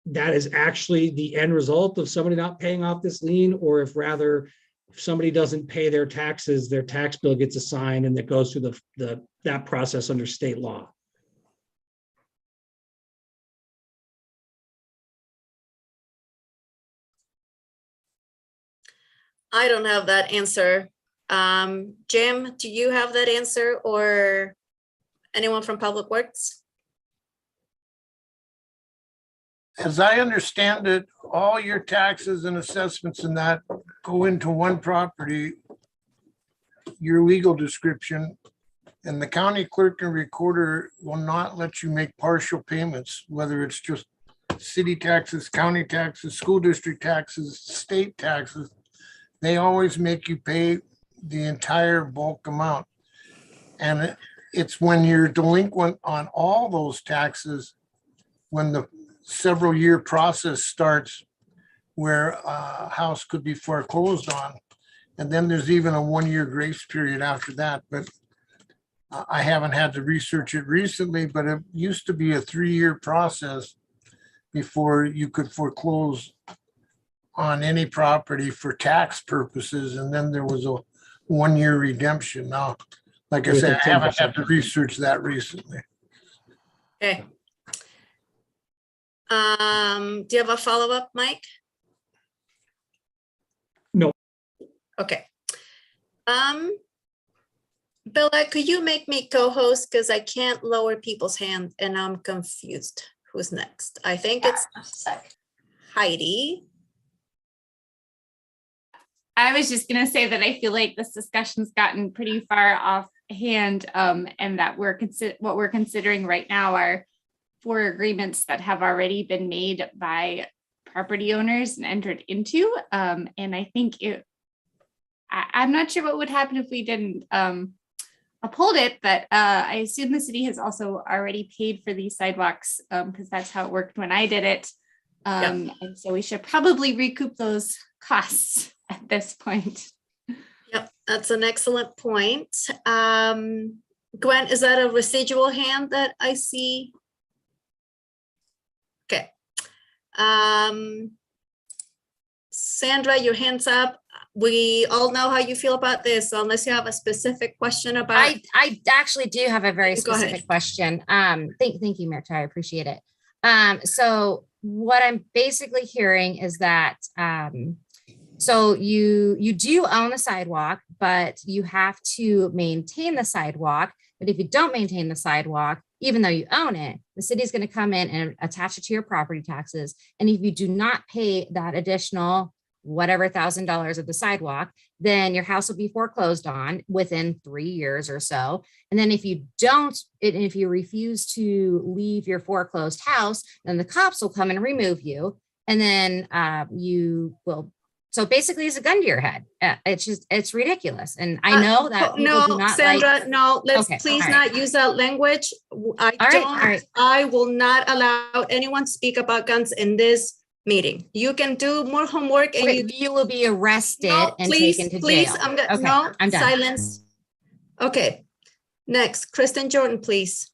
that is actually the end result of somebody not paying off this lien, or if rather if somebody doesn't pay their taxes, their tax bill gets assigned and that goes through that process under state law. I don't have that answer. Jim, do you have that answer, or anyone from Public Works? As I understand it, all your taxes and assessments and that go into one property, your legal description, and the county clerk and recorder will not let you make partial payments, whether it's just city taxes, county taxes, school district taxes, state taxes. They always make you pay the entire bulk amount. And it's when you're delinquent on all those taxes, when the several year process starts where a house could be foreclosed on. And then there's even a 1-year grace period after that. But I haven't had to research it recently, but it used to be a 3-year process before you could foreclose on any property for tax purposes. And then there was a 1-year redemption. Now, like I said, I haven't had to research that recently. Okay. Do you have a follow-up, Mike? No. Okay. Bella, could you make me co-host, because I can't lower people's hands and I'm confused. Who's next? I think it's Heidi. I was just going to say that I feel like this discussion's gotten pretty far offhand, and that what we're considering right now are 4 agreements that have already been made by property owners and entered into. And I think I'm not sure what would happen if we didn't uphold it, but I assume the city has also already paid for these sidewalks, because that's how it worked when I did it. And so we should probably recoup those costs at this point. Yep, that's an excellent point. Gwen, is that a residual hand that I see? Okay. Sandra, your hand's up. We all know how you feel about this, so unless you have a specific question about. I actually do have a very Go ahead. specific question. Thank you, Merta. I appreciate it. So what I'm basically hearing is that so you do own the sidewalk, but you have to maintain the sidewalk But if you don't maintain the sidewalk, even though you own it, the city's going to come in and attach it to your property taxes. And if you do not pay that additional whatever $1,000 of the sidewalk, then your house will be foreclosed on within 3 years or so. And then if you don't, if you refuse to leave your foreclosed house, then the cops will come and remove you. And then you will. So basically it's a gun to your head. It's ridiculous. And I know that people do No, not Sandra, like. no, let's Okay, please all not use that language. I will not allow anyone to speak about guns in this meeting. You can do more homework and Okay, you will be arrested and please, taken to please, jail. I'm gonna, Okay, no, I'm done. silence. Okay, next, Kristen Jordan, please.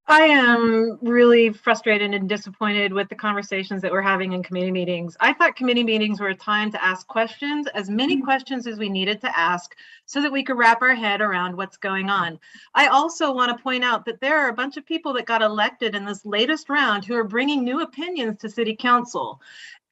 I am really frustrated and disappointed with the conversations that we're having in committee meetings. I thought committee meetings were a time to ask questions, as many questions as we needed to ask, so that we could wrap our head around what's going on. I also want to point out that there are a bunch of people that got elected in this latest round who are bringing new opinions to city council.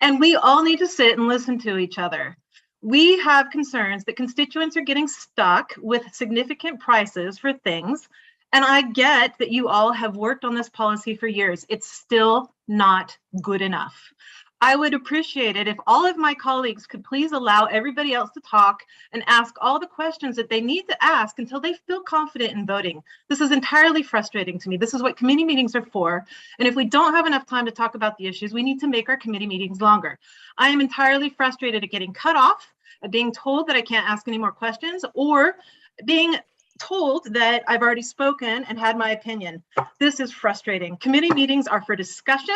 And we all need to sit and listen to each other. We have concerns that constituents are getting stuck with significant prices for things. And I get that you all have worked on this policy for years. It's still not good enough. I would appreciate it if all of my colleagues could please allow everybody else to talk and ask all the questions that they need to ask until they feel confident in voting. This is entirely frustrating to me. This is what committee meetings are for. And if we don't have enough time to talk about the issues, we need to make our committee meetings longer. I am entirely frustrated at getting cut off, at being told that I can't ask any more questions, or being told that I've already spoken and had my opinion. This is frustrating. Committee meetings are for discussion.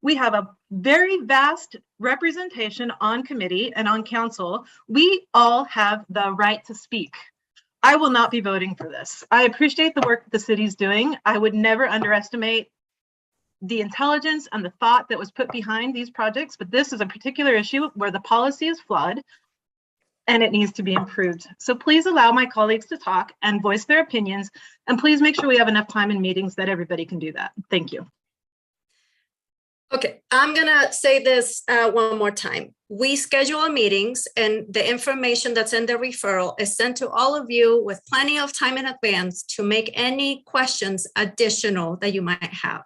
We have a very vast representation on committee and on council. We all have the right to speak. I will not be voting for this. I appreciate the work the city's doing. I would never underestimate the intelligence and the thought that was put behind these projects, but this is a particular issue where the policy is flawed and it needs to be improved. So please allow my colleagues to talk and voice their opinions, and please make sure we have enough time in meetings that everybody can do that. Thank you. Okay, I'm gonna say this one more time. We schedule meetings and the information that's in the referral is sent to all of you with plenty of time in advance to make any questions additional that you might have.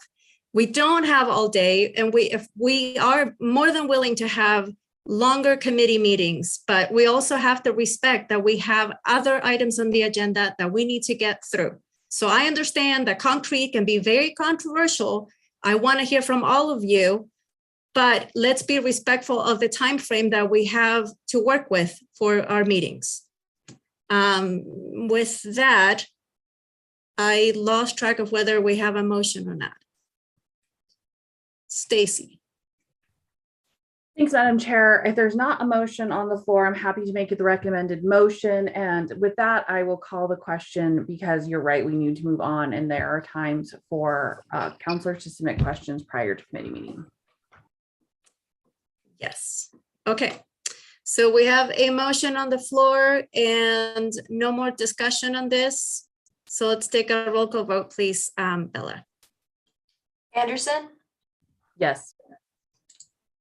We don't have all day, and if we are more than willing to have longer committee meetings, but we also have to respect that we have other items on the agenda that we need to get through. So I understand that concrete can be very controversial. I want to hear from all of you, but let's be respectful of the time frame that we have to work with for our meetings. With that, I lost track of whether we have a motion or not. Stacy. Thanks, Madam Chair. If there's not a motion on the floor, I'm happy to make it the recommended motion. And with that, I will call the question, because you're right, we need to move on. And there are times for counselors to submit questions prior to committee meeting. Yes. Okay. So we have a motion on the floor and no more discussion on this. So let's take a roll call vote, please, Bella. Anderson, Yes.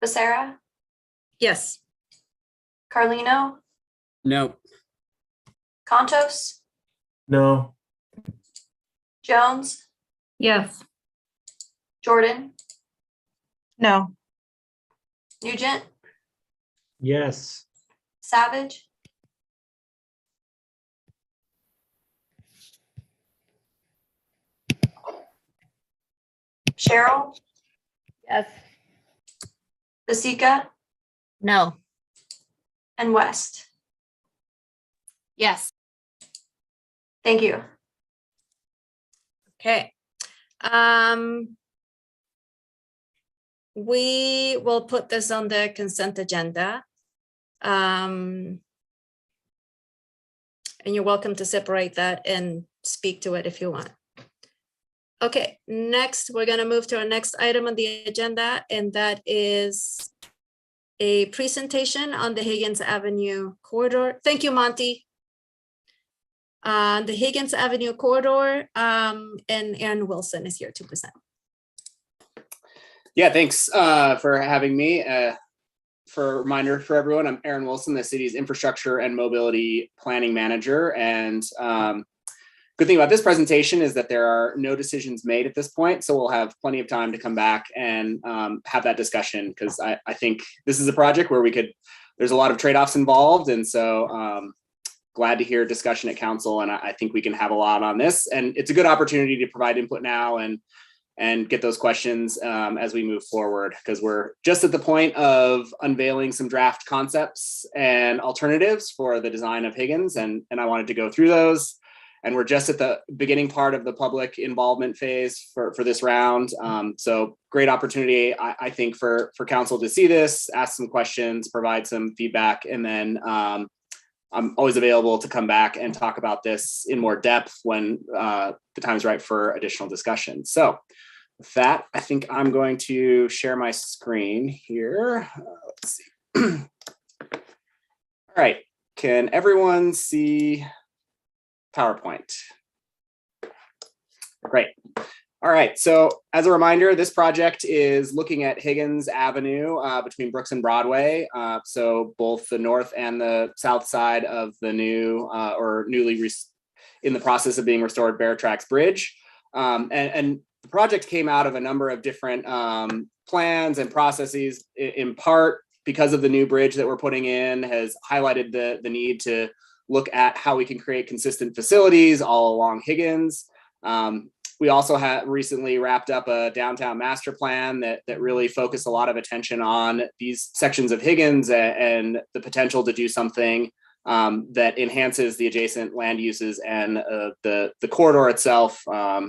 Becerra, Yes. Carlino, No. Contos, No. Jones, Yes. Jordan, No. Nugent, Yes. Savage, Cheryl, Yes. Basika, No. and West. Yes. Thank you. Okay. We will put this on the consent agenda. And you're welcome to separate that and speak to it if you want. Okay, next, we're gonna move to our next item on the agenda, and that is a presentation on the Higgins Avenue corridor. Thank you, Monty. The Higgins Avenue corridor, and Aaron Wilson is here to present. Yeah, thanks for having me. For a reminder for everyone, I'm Aaron Wilson, the city's infrastructure and mobility planning manager. And Good thing about this presentation is that there are no decisions made at this point, so we'll have plenty of time to come back and have that discussion, because I think this is a project where there's a lot of trade-offs involved, and so glad to hear discussion at council, and I think we can have a lot on this, and it's a good opportunity to provide input now and get those questions as we move forward, because we're just at the point of unveiling some draft concepts and alternatives for the design of Higgins, and I wanted to go through those. And we're just at the beginning part of the public involvement phase for this round. So great opportunity, I think, for council to see this, ask some questions, provide some feedback, and then I'm always available to come back and talk about this in more depth when the time's right for additional discussion. So with that, I think I'm going to share my screen here. Let's see. All right, can everyone see PowerPoint? Great. All right, so as a reminder, this project is looking at Higgins Avenue between Brooks and Broadway. So both the north and the south side of the new or newly in the process of being restored Bear Tracks Bridge. And the project came out of a number of different plans and processes, in part because of the new bridge that we're putting in has highlighted the need to look at how we can create consistent facilities all along Higgins. We also have recently wrapped up a downtown master plan that really focused a lot of attention on these sections of Higgins and the potential to do something that enhances the adjacent land uses and the corridor itself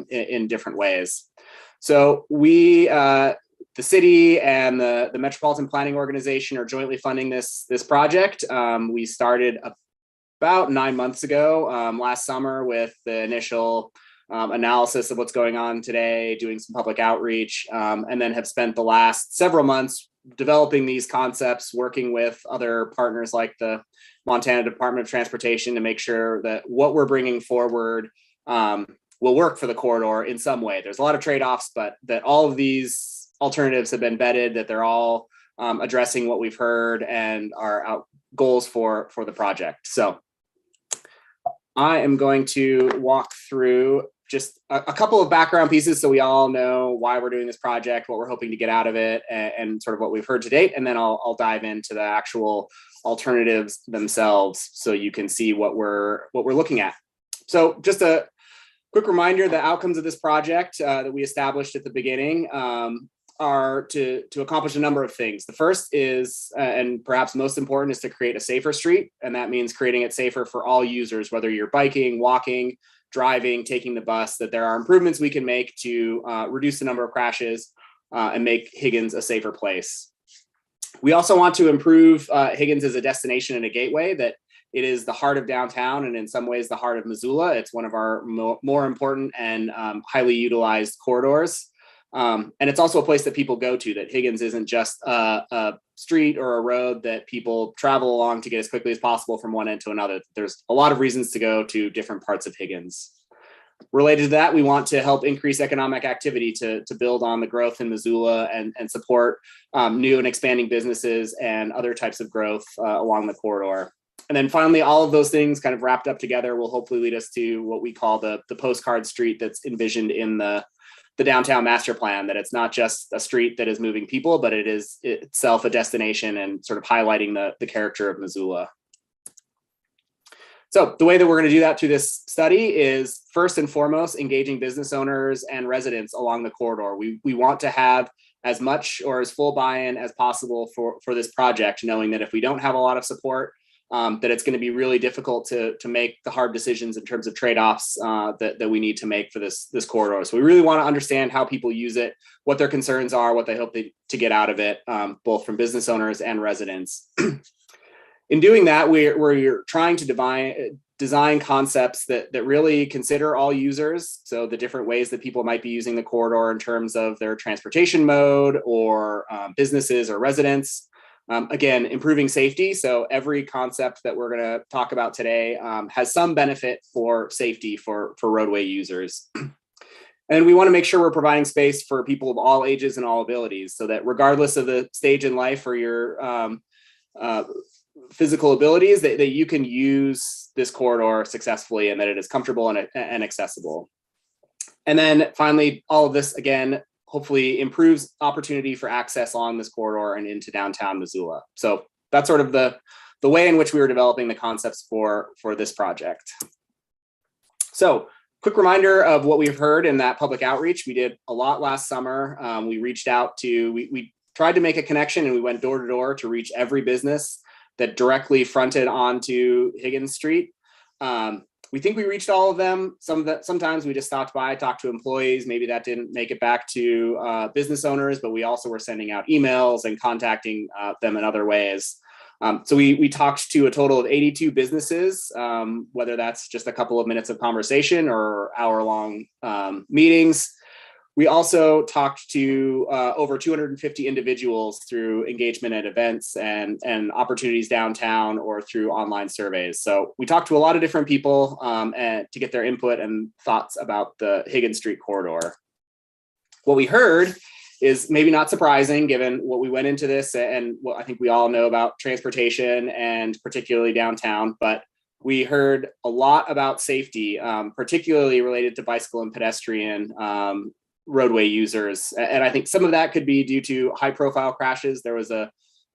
in different ways. So we, the city and the Metropolitan Planning Organization are jointly funding this project. We started about 9 months ago, last summer, with the initial analysis of what's going on today, doing some public outreach, and then have spent the last several months developing these concepts, working with other partners like the Montana Department of Transportation to make sure that what we're bringing forward will work for the corridor in some way. There's a lot of trade-offs, but that all of these alternatives have been vetted, that they're all addressing what we've heard and our goals for the project. So I am going to walk through just a couple of background pieces so we all know why we're doing this project, what we're hoping to get out of it, and sort of what we've heard to date. And then I'll dive into the actual alternatives themselves so you can see what we're looking at. So just a quick reminder, the outcomes of this project that we established at the beginning are to accomplish a number of things. The first is, and perhaps most important, is to create a safer street. And that means creating it safer for all users, whether you're biking, walking, driving, taking the bus, that there are improvements we can make to reduce the number of crashes and make Higgins a safer place. We also want to improve Higgins as a destination and a gateway, that it is the heart of downtown and in some ways the heart of Missoula. It's one of our more important and highly utilized corridors. And it's also a place that people go to, that Higgins isn't just a street or a road that people travel along to get as quickly as possible from one end to another. There's a lot of reasons to go to different parts of Higgins. Related to that, we want to help increase economic activity to build on the growth in Missoula and support new and expanding businesses and other types of growth along the corridor. And then finally, all of those things kind of wrapped up together will hopefully lead us to what we call the postcard street that's envisioned in the downtown master plan, that it's not just a street that is moving people, but it is itself a destination and sort of highlighting the character of Missoula. So the way that we're going to do that through this study is, first and foremost, engaging business owners and residents along the corridor. We want to have as much or as full buy-in as possible for this project, knowing that if we don't have a lot of support, that it's going to be really difficult to make the hard decisions in terms of trade-offs that we need to make for this corridor. So we really want to understand how people use it, what their concerns are, what they hope to get out of it, both from business owners and residents. In doing that, we're trying to design concepts that really consider all users. So the different ways that people might be using the corridor in terms of their transportation mode or businesses or residents. Again, improving safety. So every concept that we're going to talk about today has some benefit for safety for roadway users. And we want to make sure we're providing space for people of all ages and all abilities, so that regardless of the stage in life or your physical abilities, that you can use this corridor successfully and that it is comfortable and accessible. And then finally, all of this, again, hopefully improves opportunity for access along this corridor and into downtown Missoula. So that's sort of the way in which we were developing the concepts for this project. So quick reminder of what we've heard in that public outreach. We did a lot last summer. We reached out to, we tried to make a connection, and we went door to door to reach every business that directly fronted onto Higgins Street. We think we reached all of them. Sometimes we just stopped by, talked to employees. Maybe that didn't make it back to business owners, but we also were sending out emails and contacting them in other ways. So we talked to a total of 82 businesses, whether that's just a couple of minutes of conversation or hour-long meetings. We also talked to over 250 individuals through engagement at events and opportunities downtown or through online surveys. So we talked to a lot of different people and to get their input and thoughts about the Higgins Street corridor. What we heard is maybe not surprising given what we went into this and what I think we all know about transportation and particularly downtown, but we heard a lot about safety, particularly related to bicycle and pedestrian roadway users. And I think some of that could be due to high profile crashes. There was a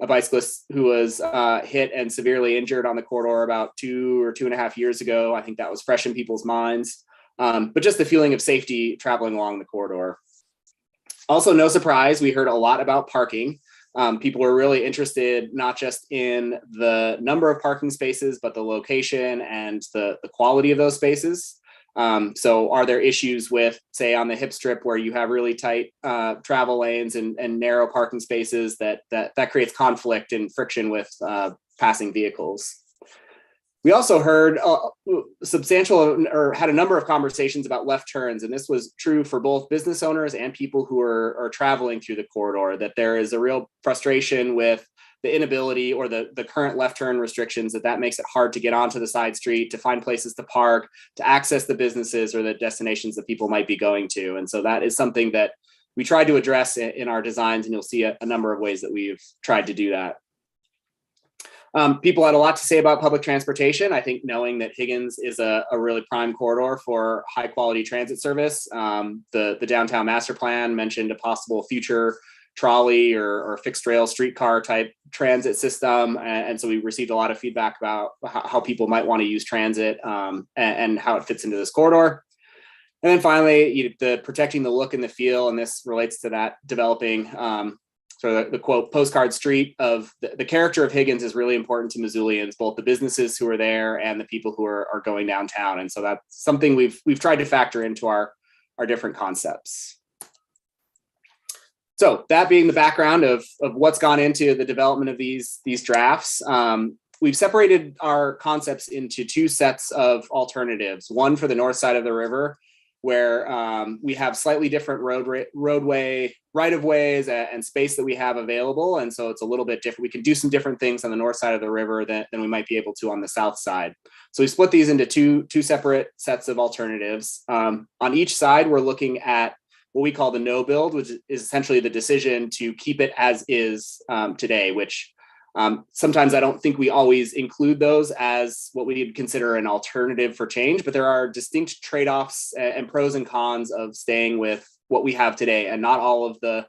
bicyclist who was hit and severely injured on the corridor about 2 or 2.5 years ago. I think that was fresh in people's minds, but just the feeling of safety traveling along the corridor. Also, no surprise, we heard a lot about parking. People were really interested not just in the number of parking spaces, but the location and the quality of those spaces. So are there issues with, say, on the hip strip where you have really tight travel lanes and narrow parking spaces that creates conflict and friction with passing vehicles? We also heard substantial or had a number of conversations about left turns, and this was true for both business owners and people who are traveling through the corridor, that there is a real frustration with the inability or the current left turn restrictions, that makes it hard to get onto the side street, to find places to park, to access the businesses or the destinations that people might be going to. And so that is something that we tried to address in our designs, and you'll see a number of ways that we've tried to do that. People had a lot to say about public transportation. I think knowing that Higgins is a really prime corridor for high quality transit service. The downtown master plan mentioned a possible future trolley or fixed rail streetcar type transit system. And so we received a lot of feedback about how people might want to use transit and how it fits into this corridor. And then finally, the protecting the look and the feel, and this relates to that developing sort of the quote postcard street of the character of Higgins is really important to Missoulians, both the businesses who are there and the people who are going downtown. And so that's something we've tried to factor into our different concepts. So that being the background of what's gone into the development of these drafts, we've separated our concepts into two sets of alternatives. One for the north side of the river, where we have slightly different roadway right-of-ways and space that we have available. And so it's a little bit different. We can do some different things on the north side of the river than we might be able to on the south side. So we split these into two separate sets of alternatives. On each side, we're looking at what we call the no build, which is essentially the decision to keep it as is today, which sometimes I don't think we always include those as what we'd consider an alternative for change, but there are distinct trade-offs and pros and cons of staying with what we have today, and not all of the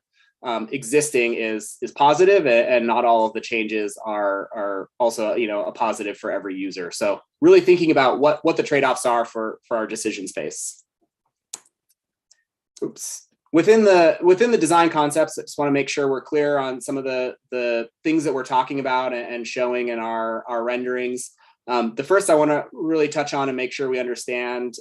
existing is positive, and not all of the changes are also a positive for every user. So really thinking about what the trade-offs are for our decision space. Oops. Within the design concepts, I just want to make sure we're clear on some of the things that we're talking about and showing in our renderings. The first I want to really touch on and make sure we understand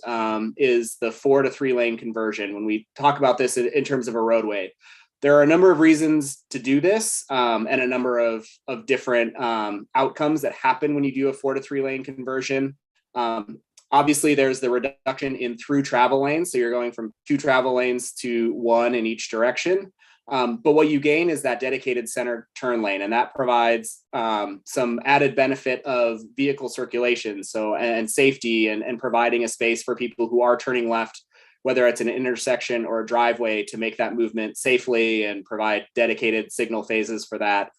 is the 4 to 3 lane conversion. When we talk about this in terms of a roadway, there are a number of reasons to do this and a number of different outcomes that happen when you do a 4 to 3 lane conversion. Obviously, there's the reduction in through travel lanes. So you're going from 2 travel lanes to 1 in each direction. But what you gain is that dedicated center turn lane, and that provides some added benefit of vehicle circulation, and safety, and providing a space for people who are turning left, whether it's an intersection or a driveway, to make that movement safely and provide dedicated signal phases for that.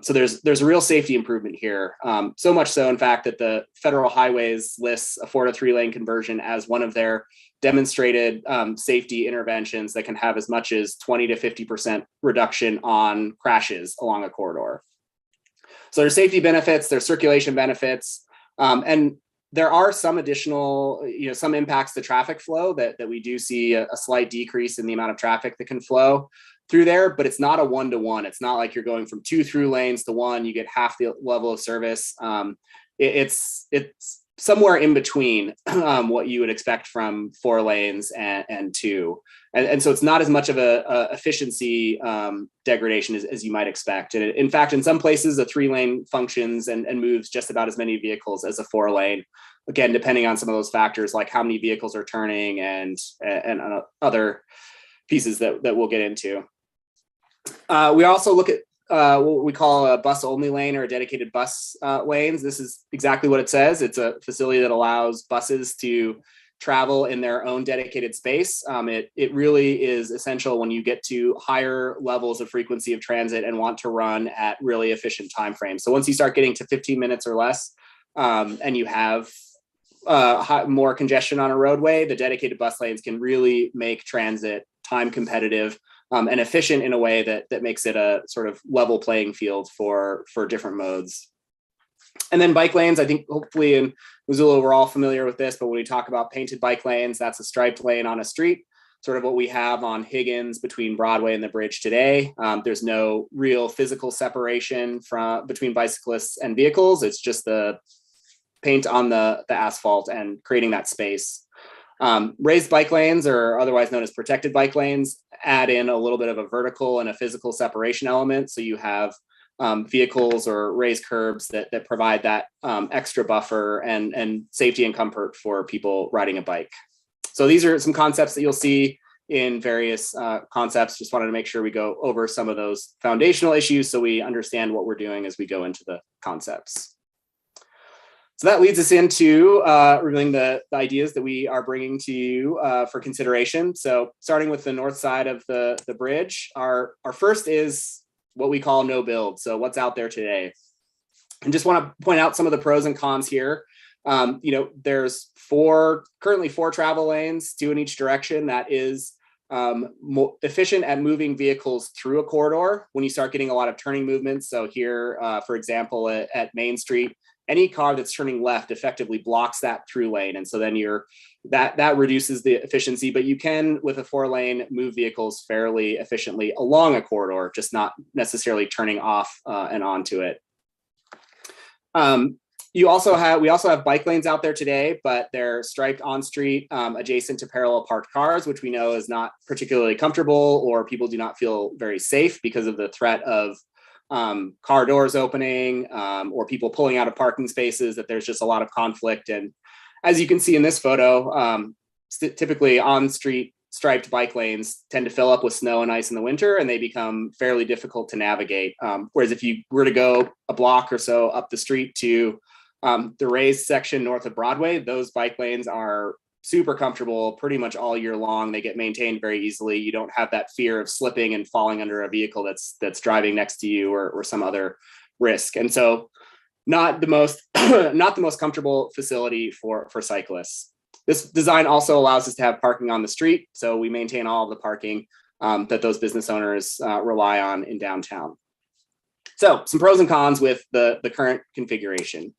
So there's a real safety improvement here. So much so, in fact, that the Federal Highways lists a 4 to 3 lane conversion as one of their demonstrated safety interventions that can have as much as 20 to 50% reduction on crashes along a corridor. So there's safety benefits, there's circulation benefits, and there are some additional, some impacts to traffic flow that we do see a slight decrease in the amount of traffic that can flow through there, but it's not a 1-to-1. It's not like you're going from 2 through lanes to 1, you get half the level of service. It's somewhere in between what you would expect from 4 lanes and 2. And so it's not as much of a efficiency degradation as you might expect. And in fact, in some places, a 3-lane functions and moves just about as many vehicles as a 4-lane. Again, depending on some of those factors, like how many vehicles are turning and other pieces that we'll get into. We also look at what we call a bus only lane or a dedicated bus lanes. This is exactly what it says. It's a facility that allows buses to travel in their own dedicated space. It really is essential when you get to higher levels of frequency of transit and want to run at really efficient timeframes. So once you start getting to 15 minutes or less, and you have more congestion on a roadway, the dedicated bus lanes can really make transit time competitive and efficient in a way that makes it a sort of level playing field for different modes. And then bike lanes, I think hopefully, and Missoula, we're all familiar with this, but when we talk about painted bike lanes, that's a striped lane on a street, sort of what we have on Higgins between Broadway and the bridge today. There's no real physical separation between bicyclists and vehicles. It's just the paint on the asphalt and creating that space. Raised bike lanes, or otherwise known as protected bike lanes, add in a little bit of a vertical and a physical separation element. So you have vehicles or raised curbs that provide that extra buffer and safety and comfort for people riding a bike. So these are some concepts that you'll see in various concepts. Just wanted to make sure we go over some of those foundational issues so we understand what we're doing as we go into the concepts. So that leads us into reviewing the ideas that we are bringing to you for consideration. So starting with the north side of the bridge, our first is what we call no build. So what's out there today? And just want to point out some of the pros and cons here. There's currently four travel lanes, 2 in each direction. That is more efficient at moving vehicles through a corridor when you start getting a lot of turning movements. So here, for example, at Main Street, any car that's turning left effectively blocks that through lane. And so then that reduces the efficiency, but you can, with a 4-lane, move vehicles fairly efficiently along a corridor, just not necessarily turning off and onto it. We also have bike lanes out there today, but they're striped on street adjacent to parallel parked cars, which we know is not particularly comfortable, or people do not feel very safe because of the threat of car doors opening or people pulling out of parking spaces, that there's just a lot of conflict. And as you can see in this photo, typically on-street striped bike lanes tend to fill up with snow and ice in the winter, and they become fairly difficult to navigate. Whereas if you were to go a block or so up the street to the raised section north of Broadway, those bike lanes are super comfortable pretty much all year long. They get maintained very easily. You don't have that fear of slipping and falling under a vehicle that's driving next to you or some other risk. And so not the most comfortable facility for cyclists. This design also allows us to have parking on the street. So we maintain all of the parking that those business owners rely on in downtown. So some pros and cons with the current configuration.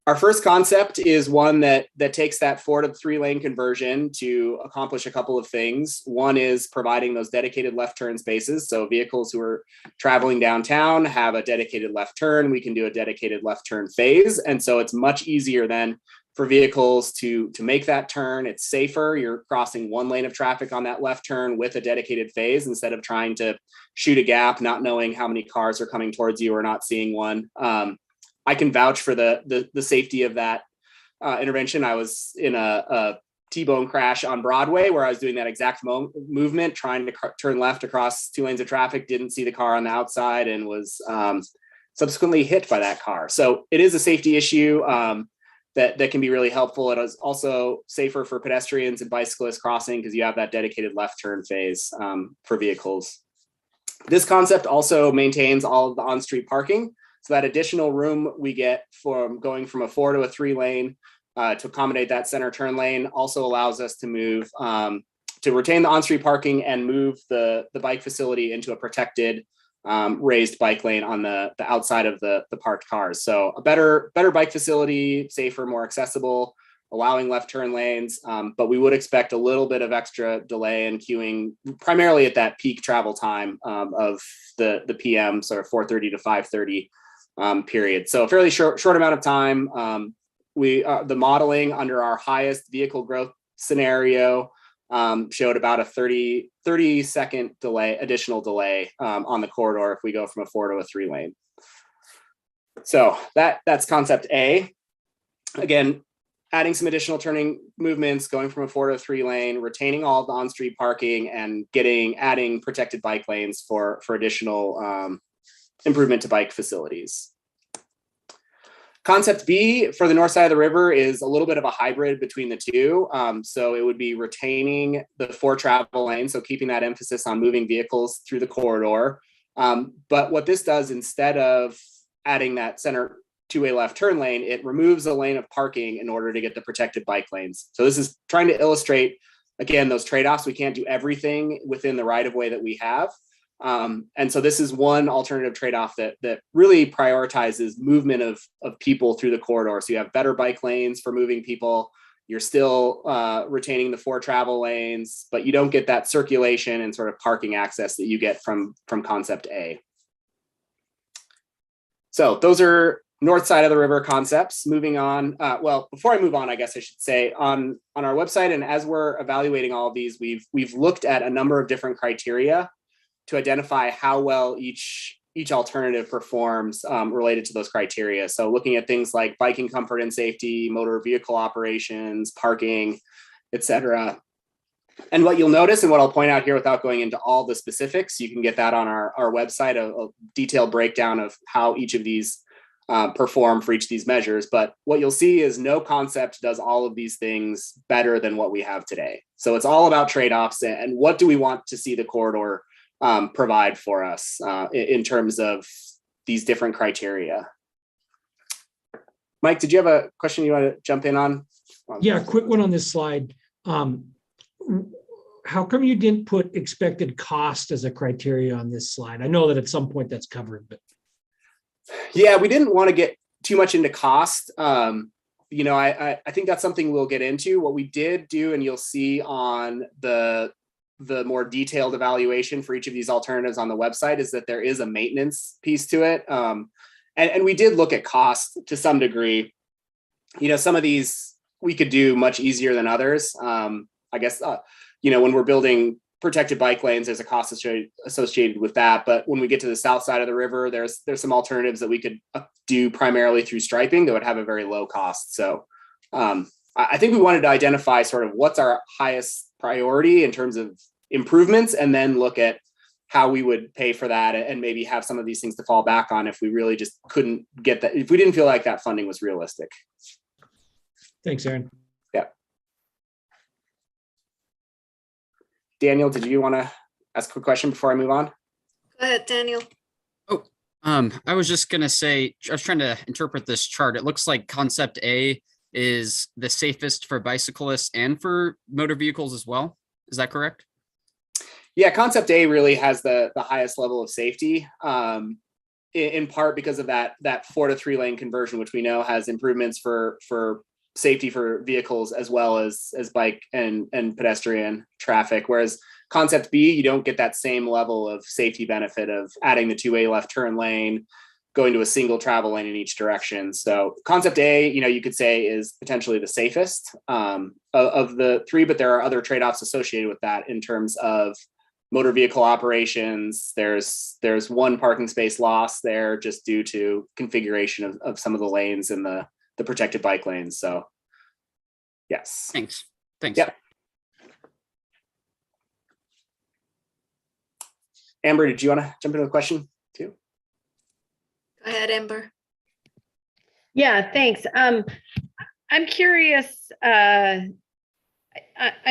Our first concept is one that takes that 4 to 3 lane conversion to accomplish a couple of things. One is providing those dedicated left turn spaces. So vehicles who are traveling downtown have a dedicated left turn. We can do a dedicated left turn phase. And so it's much easier then for vehicles to make that turn. It's safer. You're crossing 1 lane of traffic on that left turn with a dedicated phase instead of trying to shoot a gap, not knowing how many cars are coming towards you or not seeing one. I can vouch for the safety of that intervention. I was in a T-bone crash on Broadway where I was doing that exact movement, trying to turn left across 2 lanes of traffic, didn't see the car on the outside, and was subsequently hit by that car. So it is a safety issue that can be really helpful. It is also safer for pedestrians and bicyclists crossing because you have that dedicated left turn phase for vehicles. This concept also maintains all of the on-street parking. So that additional room we get from going from a 4 to a 3 lane to accommodate that center turn lane also allows us to move to retain the on-street parking and move the bike facility into a protected raised bike lane on the outside of the parked cars. So a better bike facility, safer, more accessible, allowing left turn lanes. But we would expect a little bit of extra delay and queuing, primarily at that peak travel time of the PM, sort of 4:30 to 5:30 period. So a fairly short amount of time. The modeling under our highest vehicle growth scenario showed about a 30 second additional delay on the corridor if we go from a 4 to a 3 lane. So that's concept A. Again, adding some additional turning movements, going from a 4 to a 3 lane, retaining all of the on-street parking, and adding protected bike lanes for additional improvement to bike facilities. Concept B for the north side of the river is a little bit of a hybrid between the two. So it would be retaining the 4 travel lanes, so keeping that emphasis on moving vehicles through the corridor. But what this does, instead of adding that center 2-way left turn lane, it removes a lane of parking in order to get the protected bike lanes. So this is trying to illustrate, again, those trade-offs. We can't do everything within the right of way that we have. And so this is one alternative trade-off that really prioritizes movement of people through the corridor. So you have better bike lanes for moving people. You're still retaining the 4 travel lanes, but you don't get that circulation and sort of parking access that you get from concept A. So those are north side of the river concepts. Moving on. Well, before I move on, I guess I should say on our website, and as we're evaluating all of these, we've looked at a number of different criteria to identify how well each alternative performs related to those criteria. So looking at things like biking comfort and safety, motor vehicle operations, parking, et cetera. And what you'll notice, and what I'll point out here without going into all the specifics, you can get that on our website, a detailed breakdown of how each of these perform for each of these measures. But what you'll see is no concept does all of these things better than what we have today. So it's all about trade-offs and what do we want to see the corridor provide for us in terms of these different criteria. Mike, did you have a question you want to jump in on? Yeah, quick one on this slide. How come you didn't put expected cost as a criteria on this slide? I know that at some point that's covered, but. Yeah, we didn't want to get too much into cost. I think that's something we'll get into. What we did do, and you'll see on the more detailed evaluation for each of these alternatives on the website, is that there is a maintenance piece to it. And we did look at cost to some degree. Some of these we could do much easier than others. I guess, when we're building protected bike lanes, there's a cost associated with that. But when we get to the south side of the river, there's some alternatives that we could do primarily through striping that would have a very low cost. So I think we wanted to identify sort of what's our highest priority in terms of improvements, and then look at how we would pay for that, and maybe have some of these things to fall back on if we really just couldn't get that, if we didn't feel like that funding was realistic. Thanks, Aaron. Yeah. Daniel, did you want to ask a quick question before I move on? Go ahead, Daniel. I was just going to say, I was trying to interpret this chart. It looks like concept A is the safest for bicyclists and for motor vehicles as well. Is that correct? Yeah, concept A really has the highest level of safety, in part because of that 4 to 3 lane conversion, which we know has improvements for safety for vehicles as well as bike and pedestrian traffic. Whereas concept B, you don't get that same level of safety benefit of adding the 2-way left turn lane, going to a single travel lane in each direction. So concept A, you could say is potentially the safest of the 3, but there are other trade-offs associated with that in terms of motor vehicle operations. There's 1 parking space loss there just due to configuration of some of the lanes in the protected bike lanes. So yes. Thanks. Yeah. Amber, did you want to jump into the question too? Go ahead, Amber. Yeah, thanks. I'm curious. I'm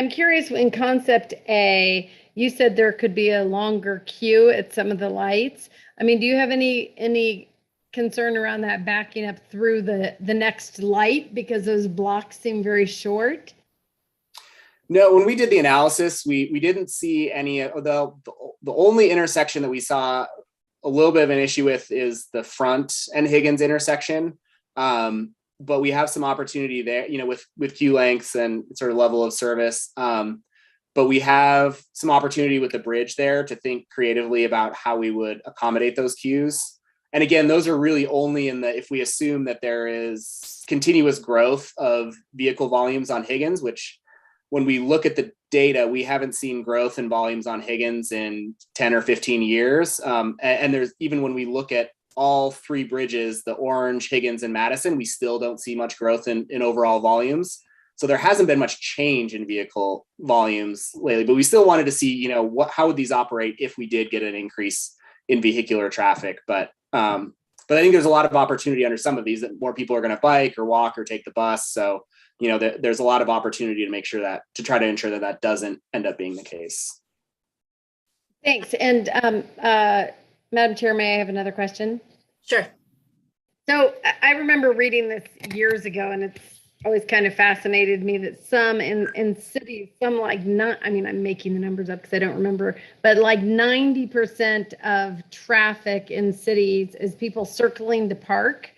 curious in concept A, you said there could be a longer queue at some of the lights. I mean, do you have any concern around that backing up through the next light because those blocks seem very short? No, when we did the analysis, we didn't see any of the only intersection that we saw a little bit of an issue with is the front and Higgins intersection. But we have some opportunity there, you know, with queue lengths and sort of level of service. But we have some opportunity with the bridge there to think creatively about how we would accommodate those queues. And again, those are really only if we assume that there is continuous growth of vehicle volumes on Higgins, which when we look at the data, we haven't seen growth in volumes on Higgins in 10 or 15 years. And there's even when we look at all three bridges, the Orange, Higgins, and Madison, we still don't see much growth in overall volumes. So there hasn't been much change in vehicle volumes lately, but we still wanted to see, you know, how would these operate if we did get an increase in vehicular traffic. But I think there's a lot of opportunity under some of these that more people are going to bike or walk or take the bus. So, you know, there's a lot of opportunity to make sure to try to ensure that doesn't end up being the case. Thanks. And Madam Chair, may I have another question? Sure. So I remember reading this years ago, and it's always kind of fascinated me that some in cities, some like not, I mean, I'm making the numbers up because I don't remember, but like 90% of traffic in cities is people circling to park,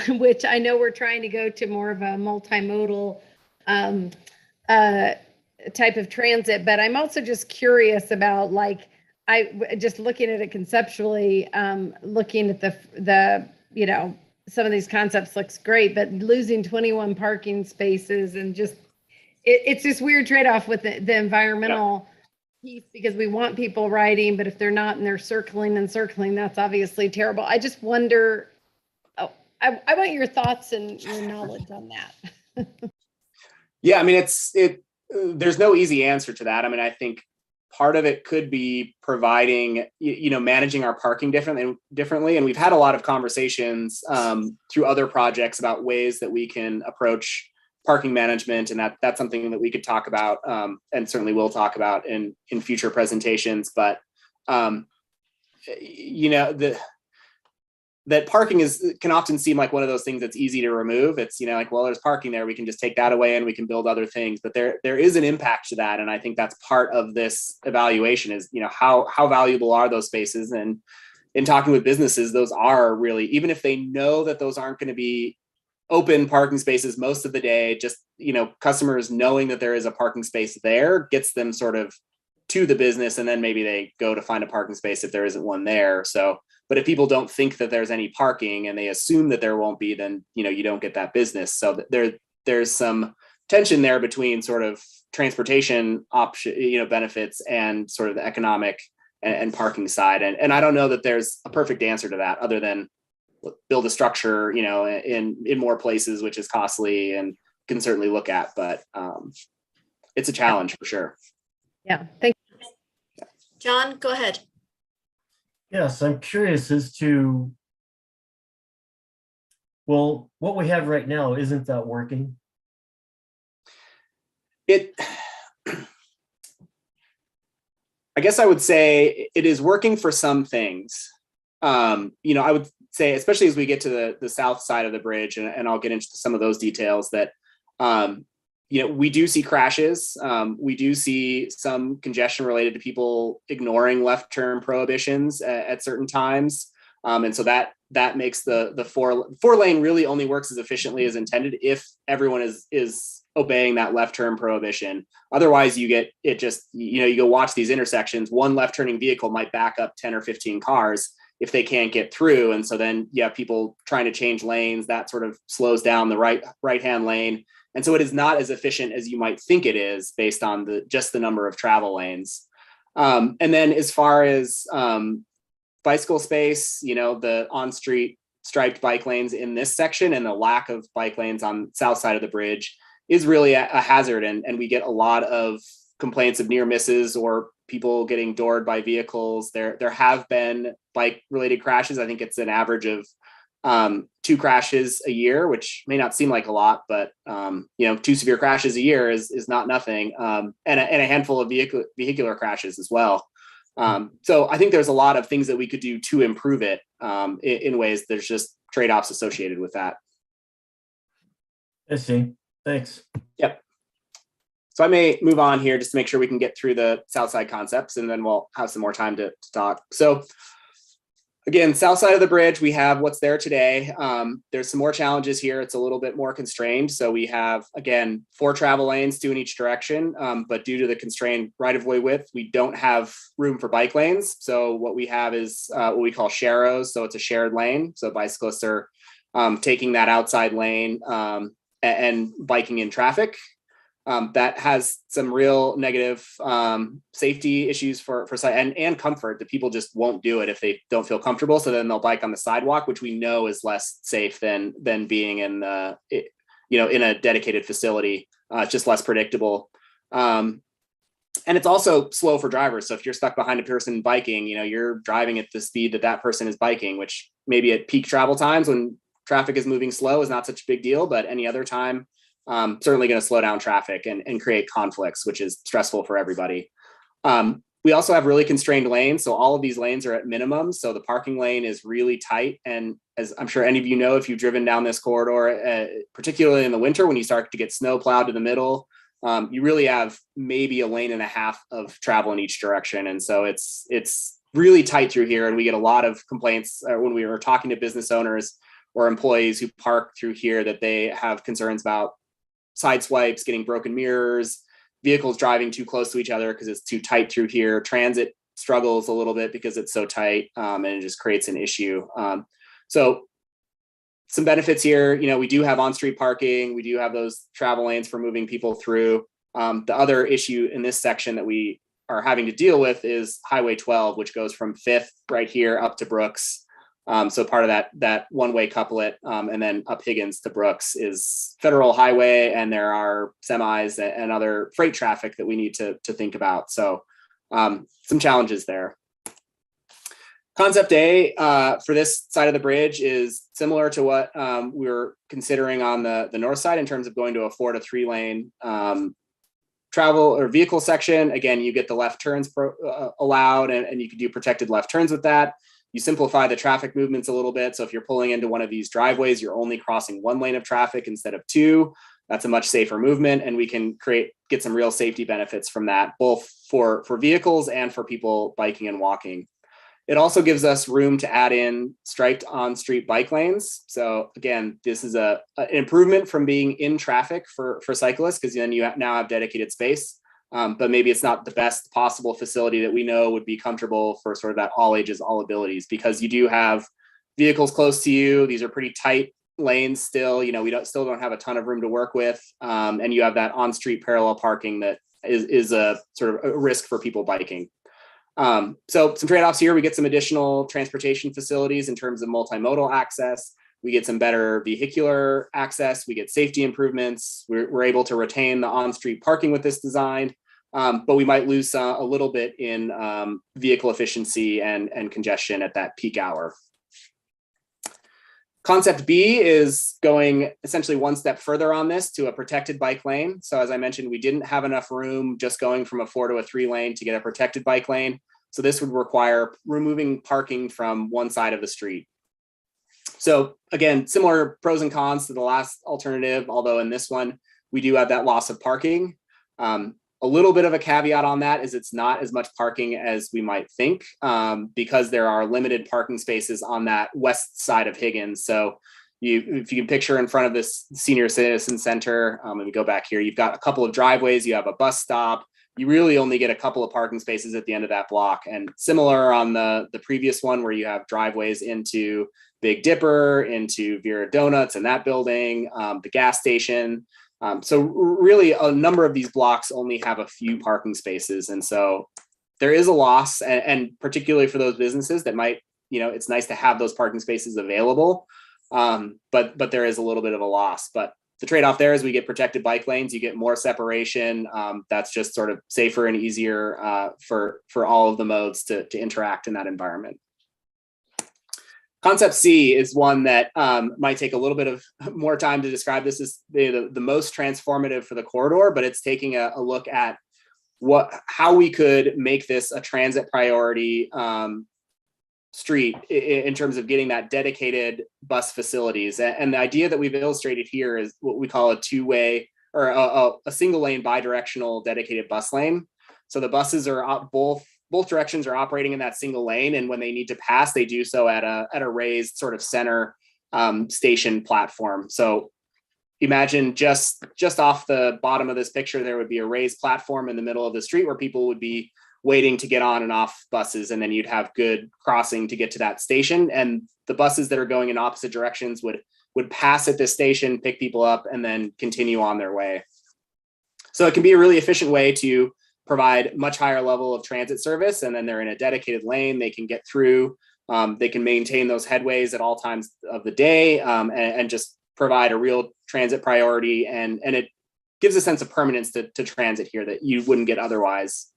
which I know we're trying to go to more of a multimodal type of transit, but I'm also just curious about like, just looking at it conceptually, looking at the you know, some of these concepts looks great, but losing 21 parking spaces and just, it's this weird trade-off with the environmental piece because we want people riding, but if they're not and they're circling and circling, that's obviously terrible. I just wonder, I want your thoughts and your knowledge on that. Yeah, I mean, there's no easy answer to that. I mean, I think part of it could be providing, you know, managing our parking differently. And we've had a lot of conversations through other projects about ways that we can approach parking management. And that's something that we could talk about and certainly will talk about in future presentations. But, you know, that parking can often seem like one of those things that's easy to remove. It's, you know, like, well, there's parking there. We can just take that away and we can build other things. But there is an impact to that. And I think that's part of this evaluation is, you know, how valuable are those spaces? And in talking with businesses, those are really, even if they know that those aren't going to be open parking spaces most of the day, just, you know, customers knowing that there is a parking space there gets them sort of to the business. And then maybe they go to find a parking space if there isn't one there. So, but if people don't think that there's any parking and they assume that there won't be, then, you know, you don't get that business. So there's some tension there between sort of transportation option, you know, benefits and sort of the economic and parking side. And I don't know that there's a perfect answer to that other than build a structure, you know, in more places, which is costly and can certainly look at, but it's a challenge for sure. Yeah. Thank you. John, go ahead. Yes, I'm curious as to, well, what we have right now, isn't that working? I guess I would say it is working for some things. You know, I would say, especially as we get to the south side of the bridge, and I'll get into some of those details that, you know, we do see crashes. We do see some congestion related to people ignoring left turn prohibitions at certain times. And so that makes the four lane really only works as efficiently as intended if everyone is obeying that left turn prohibition. Otherwise you get it just, you know, you go watch these intersections, one left turning vehicle might back up 10 or 15 cars if they can't get through. And so then you have people trying to change lanes, that sort of slows down the right hand lane. And so it is not as efficient as you might think it is based on just the number of travel lanes. And then as far as bicycle space, you know, the on-street striped bike lanes in this section and the lack of bike lanes on the south side of the bridge is really a hazard. And we get a lot of complaints of near misses or people getting doored by vehicles. There have been bike related crashes. I think it's an average of 2 crashes a year, which may not seem like a lot, but 2 severe crashes a year is not nothing, and a handful of vehicular crashes as well. So I think there's a lot of things that we could do to improve it in ways. There's just trade-offs associated with that. I see. Thanks. Yep. So I may move on here just to make sure we can get through the south side concepts, and then we'll have some more time to talk. So again, south side of the bridge, we have what's there today. There's some more challenges here. It's a little bit more constrained. So we have, again, 4 travel lanes, 2 in each direction. But due to the constrained right-of-way width, we don't have room for bike lanes. So what we have is what we call sharrows. So it's a shared lane. So bicyclists are taking that outside lane and biking in traffic. That has some real negative safety issues for sight and comfort. That people just won't do it if they don't feel comfortable. So then they'll bike on the sidewalk, which we know is less safe than being in in a dedicated facility. It's just less predictable. And it's also slow for drivers. So if you're stuck behind a person biking, you're driving at the speed that person is biking, which maybe at peak travel times when traffic is moving slow is not such a big deal, but any other time, certainly going to slow down traffic and create conflicts, which is stressful for everybody. We also have really constrained lanes. So all of these lanes are at minimum. So the parking lane is really tight. And as I'm sure any of you know, if you've driven down this corridor, particularly in the winter, when you start to get snow plowed to the middle, you really have maybe a lane and a half of travel in each direction. And so it's really tight through here. And we get a lot of complaints when we were talking to business owners or employees who park through here that they have concerns about side swipes, getting broken mirrors, vehicles driving too close to each other because it's too tight through here. Transit struggles a little bit because it's so tight, and it just creates an issue. So some benefits here, we do have on-street parking. We do have those travel lanes for moving people through. The other issue in this section that we are having to deal with is Highway 12, which goes from 5th right here up to Brooks. So part of that one-way couplet, and then up Higgins to Brooks is federal highway, and there are semis and other freight traffic that we need to think about. So some challenges there. Concept A for this side of the bridge is similar to what we were considering on the north side in terms of going to a 4 to 3 lane travel or vehicle section. Again, you get the left turns allowed, and you can do protected left turns with that. You simplify the traffic movements a little bit. So if you're pulling into one of these driveways, you're only crossing 1 lane of traffic instead of 2. That's a much safer movement, and we can get some real safety benefits from that, both for vehicles and for people biking and walking. It also gives us room to add in striped on-street bike lanes. So again, this is an improvement from being in traffic for cyclists, because then you now have dedicated space. But maybe it's not the best possible facility that we know would be comfortable for sort of that all ages, all abilities, because you do have vehicles close to you. These are pretty tight lanes still. We still don't have a ton of room to work with. And you have that on-street parallel parking that is a sort of a risk for people biking. So some trade-offs here. We get some additional transportation facilities in terms of multimodal access. We get some better vehicular access. We get safety improvements. We're able to retain the on-street parking with this design, but we might lose a little bit in vehicle efficiency and congestion at that peak hour. Concept B is going essentially one step further on this to a protected bike lane. So as I mentioned, we didn't have enough room just going from a 4 to a 3 lane to get a protected bike lane. So this would require removing parking from one side of the street. So again, similar pros and cons to the last alternative, although in this one, we do have that loss of parking. A little bit of a caveat on that is it's not as much parking as we might think, because there are limited parking spaces on that west side of Higgins. So if you can picture in front of this senior citizen center, let me go back here, you've got a couple of driveways, you have a bus stop, you really only get a couple of parking spaces at the end of that block. And similar on the previous one where you have driveways into Big Dipper, into Vera Donuts and that building, the gas station. So really a number of these blocks only have a few parking spaces. And so there is a loss, and particularly for those businesses that might, it's nice to have those parking spaces available, but there is a little bit of a loss. But the trade-off there is we get protected bike lanes, you get more separation. That's just sort of safer and easier for all of the modes to interact in that environment. Concept C is one that might take a little bit of more time to describe. This is the most transformative for the corridor, but it's taking a look at how we could make this a transit priority street in terms of getting that dedicated bus facilities. And the idea that we've illustrated here is what we call a two-way or a single lane bi-directional dedicated bus lane. So the buses are both directions are operating in that single lane, and when they need to pass, they do so at a raised sort of center station platform. So imagine just off the bottom of this picture, there would be a raised platform in the middle of the street where people would be waiting to get on and off buses, and then you'd have good crossing to get to that station. And the buses that are going in opposite directions would pass at this station, pick people up, and then continue on their way. So it can be a really efficient way to provide much higher level of transit service, and then they're in a dedicated lane. They can get through. They can maintain those headways at all times of the day, and just provide a real transit priority. And it gives a sense of permanence to transit here that you wouldn't get otherwise.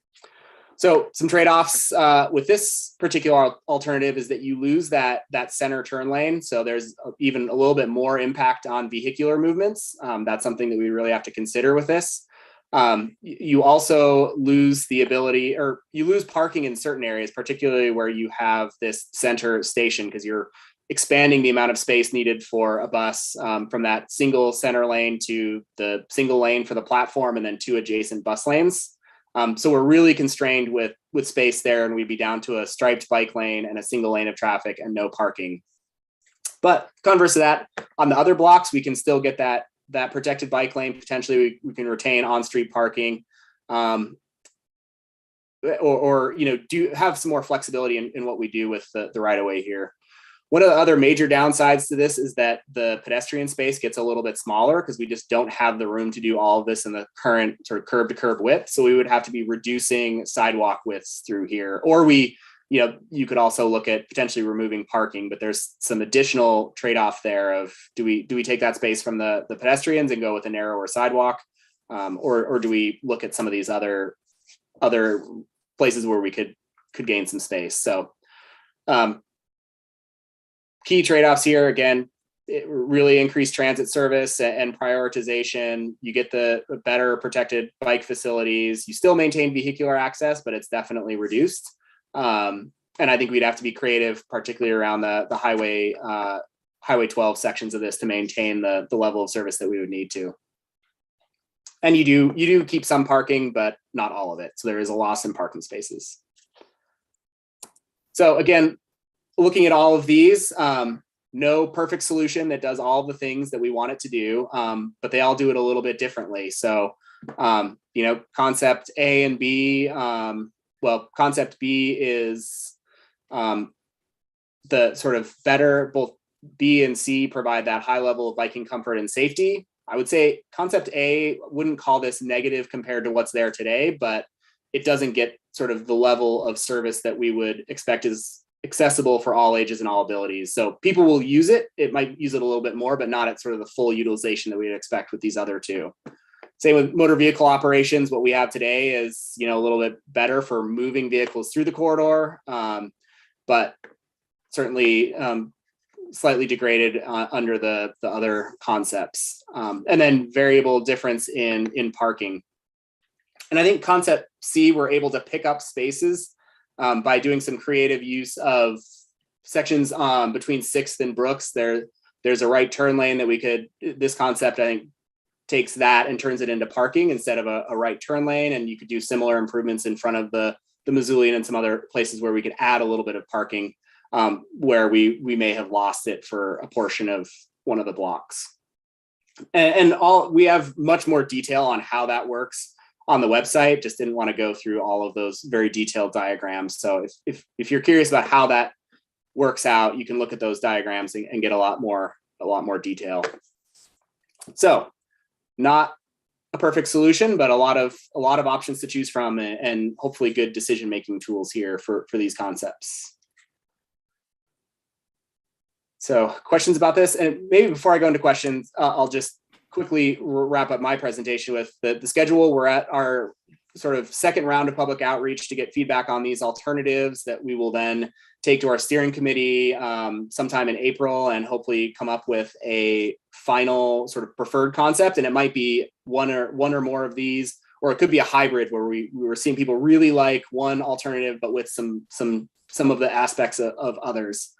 So some trade-offs with this particular alternative is that you lose that center turn lane. So there's even a little bit more impact on vehicular movements. That's something that we really have to consider with this. You also lose the ability, or you lose parking in certain areas, particularly where you have this center station, because you're expanding the amount of space needed for a bus from that single center lane to the single lane for the platform, and then two adjacent bus lanes. So we're really constrained with space there, and we'd be down to a striped bike lane and a single lane of traffic and no parking. But converse to that, on the other blocks, we can still get that protected bike lane. Potentially we can retain on-street parking, or do have some more flexibility in what we do with the right-of-way here. One of the other major downsides to this is that the pedestrian space gets a little bit smaller because we just don't have the room to do all of this in the current sort of curb to curb width. So we would have to be reducing sidewalk widths through here, or you could also look at potentially removing parking, but there's some additional trade-off there of do we take that space from the pedestrians and go with a narrower sidewalk, or do we look at some of these other places where we could gain some space? So key trade-offs here, again, really increased transit service and prioritization. You get the better protected bike facilities. You still maintain vehicular access, but it's definitely reduced. And I think we'd have to be creative, particularly around the highway 12 sections of this to maintain the level of service that we would need to. And you do keep some parking, but not all of it. So there is a loss in parking spaces. So again, looking at all of these, no perfect solution that does all the things that we want it to do, but they all do it a little bit differently. So, concept A and B, concept B is the sort of better, both B and C provide that high level of biking comfort and safety. I would say concept A wouldn't call this negative compared to what's there today, but it doesn't get sort of the level of service that we would expect is accessible for all ages and all abilities. So people will use it. It might use it a little bit more, but not at sort of the full utilization that we'd expect with these other two. Same with motor vehicle operations. What we have today is, a little bit better for moving vehicles through the corridor, but certainly slightly degraded under the other concepts. And then variable difference in parking. And I think concept C, we're able to pick up spaces by doing some creative use of sections between 6th and Brooks. There's a right turn lane that this concept, I think, takes that and turns it into parking instead of a right turn lane. And you could do similar improvements in front of the Missoulian and some other places where we could add a little bit of parking where we may have lost it for a portion of one of the blocks. And we have much more detail on how that works on the website. Just didn't want to go through all of those very detailed diagrams. So if you're curious about how that works out, you can look at those diagrams and get a lot more detail. So not a perfect solution, but a lot of options to choose from, and hopefully good decision-making tools here for these concepts. So questions about this? And maybe before I go into questions, I'll just quickly wrap up my presentation with the schedule. We're at our sort of second round of public outreach to get feedback on these alternatives that we will then take to our steering committee sometime in April and hopefully come up with a final sort of preferred concept. And it might be one or more of these, or it could be a hybrid where we were seeing people really like one alternative, but with some of the aspects of others.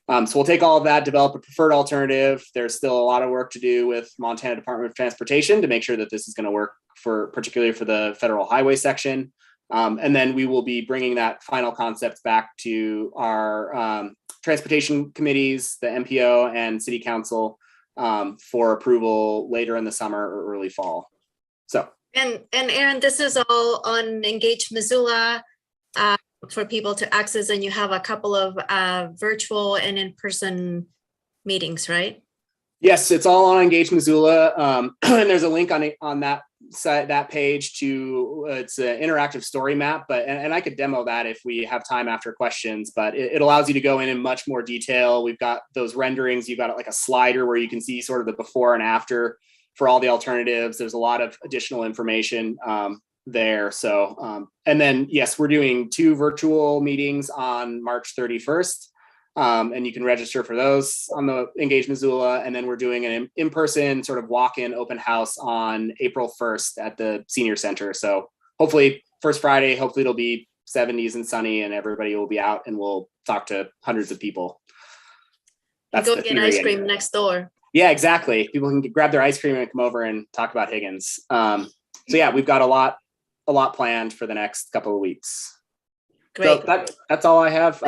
So we'll take all of that, develop a preferred alternative. There's still a lot of work to do with Montana Department of Transportation to make sure that this is going to work particularly for the federal highway section. And then we will be bringing that final concept back to our transportation committees, the MPO and city council for approval later in the summer or early fall. So. And Aaron, this is all on Engage Missoula for people to access, and you have a couple of virtual and in-person meetings, right? Yes, it's all on Engage Missoula, and there's a link on that site, that page to it's an interactive story map. But and I could demo that if we have time after questions. But it allows you to go in much more detail. We've got those renderings. You've got like a slider where you can see sort of the before and after for all the alternatives. There's a lot of additional information there. So and then yes, we're doing 2 virtual meetings on March 31st. And you can register for those on the Engage Missoula. And then we're doing an in-person sort of walk-in open house on April 1st at the senior center. So hopefully first Friday, hopefully it'll be 70s and sunny and everybody will be out and we'll talk to hundreds of people. That's go get ice cream next door. Yeah, exactly. People can grab their ice cream and come over and talk about Higgins. So yeah, we've got a lot planned for the next couple of weeks. Great. So that's all I have.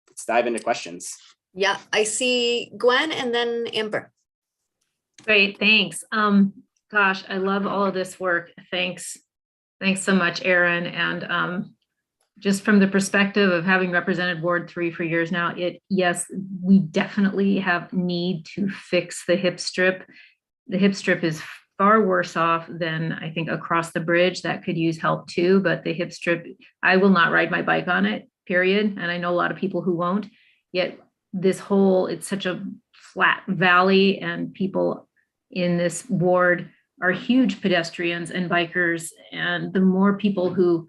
Let's dive into questions. Yeah, I see Gwen and then Amber. Great, thanks. Gosh, I love all of this work. Thanks so much, Aaron. And just from the perspective of having represented Ward 3 for years now, yes, we definitely have need to fix the hip strip. The hip strip is far worse off than I think across the bridge. That could use help too, but the hip strip, I will not ride my bike on it, period. And I know a lot of people who won't, yet it's such a flat valley and people in this ward are huge pedestrians and bikers. And the more people who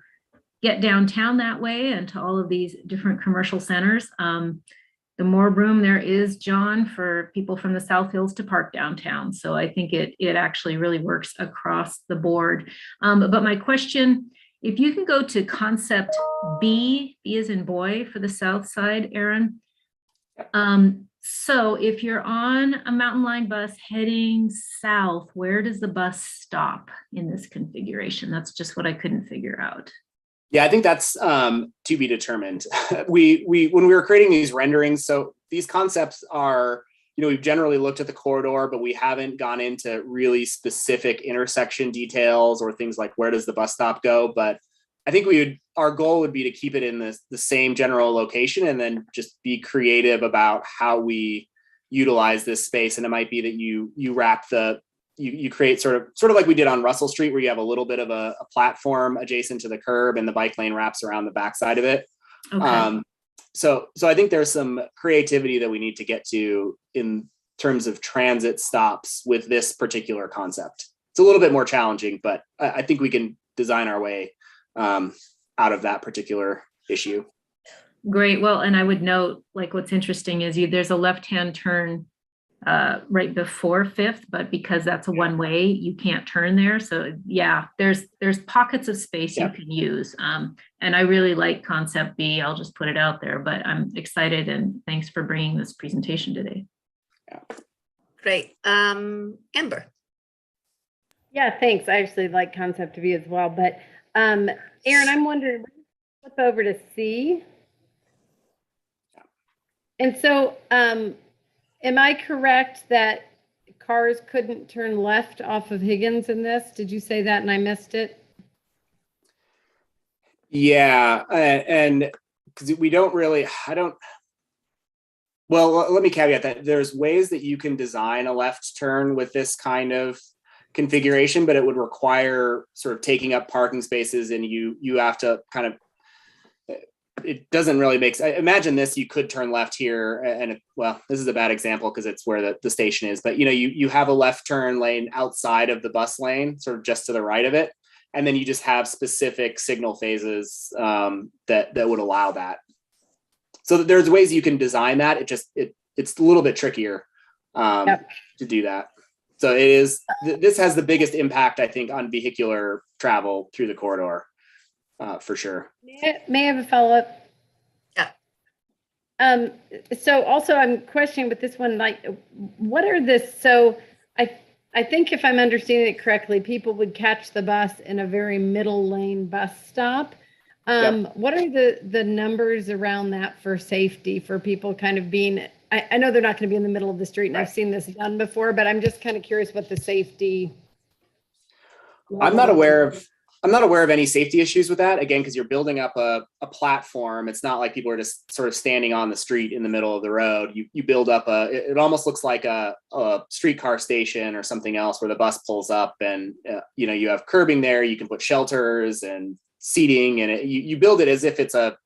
get downtown that way and to all of these different commercial centers, the more room there is, John, for people from the South Hills to park downtown. So I think it actually really works across the board. But my question, if you can go to concept B as in boy for the south side, Aaron. So if you're on a Mountain Line bus heading south, where does the bus stop in this configuration? That's just what I couldn't figure out. Yeah, I think that's to be determined. We when we were creating these renderings, so these concepts are, we've generally looked at the corridor, but we haven't gone into really specific intersection details or things like where does the bus stop go. But I think our goal would be to keep it in the same general location and then just be creative about how we utilize this space. And it might be that you wrap you create sort of like we did on Russell Street, where you have a little bit of a platform adjacent to the curb and the bike lane wraps around the backside of it. Okay. So I think there's some creativity that we need to get to in terms of transit stops with this particular concept. It's a little bit more challenging, but I think we can design our way out of that particular issue. Great. Well, and I would note, like, what's interesting is there's a left-hand turn right before 5th, but because that's a one-way, you can't turn there. So yeah, there's pockets of space you can use. And I really like concept B. I'll just put it out there, but I'm excited and thanks for bringing this presentation today. Yeah. Great. Amber. Yeah, thanks. I actually like concept B as well, but Aaron, I'm wondering, flip over to C. And so, am I correct that cars couldn't turn left off of Higgins in this? Did you say that and I missed it? Yeah, and because we don't really, well, let me caveat that there's ways that you can design a left turn with this kind of configuration, but it would require sort of taking up parking spaces and you have to kind of, it doesn't really make sense. Imagine this, you could turn left here and well, this is a bad example because it's where the station is, but you have a left turn lane outside of the bus lane, sort of just to the right of it. And then you just have specific signal phases that would allow that. So there's ways you can design that. It's a little bit trickier to do that. So this has the biggest impact, I think, on vehicular travel through the corridor, for sure. May I have a follow-up? Yeah. So also I'm questioning with this one, like, what are this? So I think if I'm understanding it correctly, people would catch the bus in a very middle lane bus stop. What are the numbers around that for safety, for people kind of being, I know they're not going to be in the middle of the street, and I've seen this done before, but I'm just kind of curious what the safety. I'm not aware of any safety issues with that, again, because you're building up a platform. It's not like people are just sort of standing on the street in the middle of the road. You build up it almost looks like a streetcar station or something else where the bus pulls up, and you have curbing there. You can put shelters and seating, and you build it as if it's a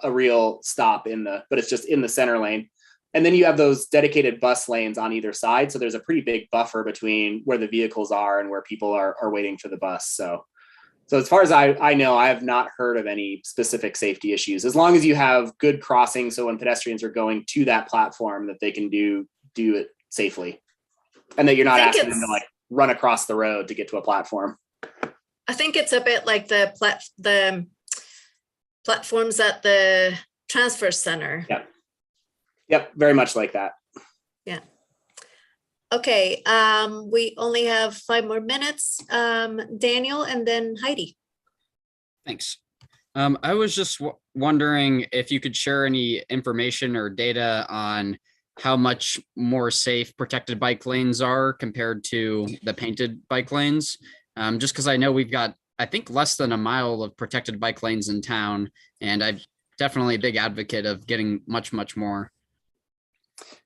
real stop but it's just in the center lane. And then you have those dedicated bus lanes on either side. So there's a pretty big buffer between where the vehicles are and where people are waiting for the bus. So as far as I know, I have not heard of any specific safety issues, as long as you have good crossing. So when pedestrians are going to that platform, that they can do it safely, and that you're not asking them to like run across the road to get to a platform. I think it's a bit like the platforms at the transfer center. Yep, very much like that. Yeah. Okay, we only have 5 more minutes. Daniel and then Heidi. Thanks. I was just wondering if you could share any information or data on how much more safe protected bike lanes are compared to the painted bike lanes. Just because I know we've got, I think, less than a mile of protected bike lanes in town, and I'm definitely a big advocate of getting much, much more.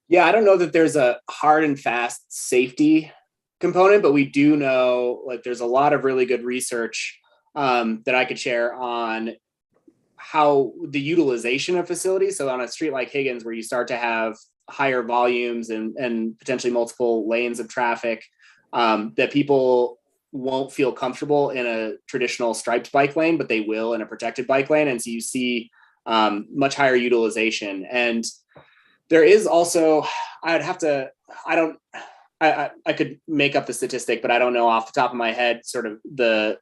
Yeah, I don't know that there's a hard and fast safety component, but we do know like there's a lot of really good research that I could share on how the utilization of facilities. So on a street like Higgins, where you start to have higher volumes and potentially multiple lanes of traffic, that people won't feel comfortable in a traditional striped bike lane, but they will in a protected bike lane. And so you see much higher utilization. And there is also, I could make up the statistic, but I don't know off the top of my head sort of the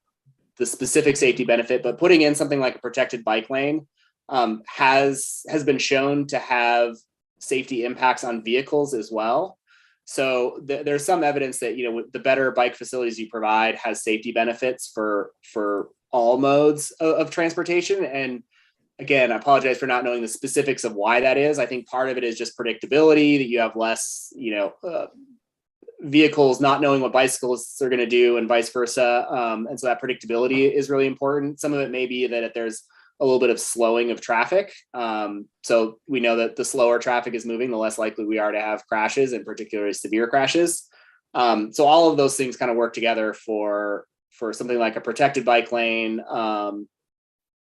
specific safety benefit, but putting in something like a protected bike lane has been shown to have safety impacts on vehicles as well. So there's some evidence that, the better bike facilities you provide has safety benefits for all modes of transportation. And again, I apologize for not knowing the specifics of why that is. I think part of it is just predictability, that you have less, vehicles not knowing what bicyclists are going to do and vice versa. And so that predictability is really important. Some of it may be that if there's a little bit of slowing of traffic. So we know that the slower traffic is moving, the less likely we are to have crashes, and particularly severe crashes. So all of those things kind of work together for something like a protected bike lane,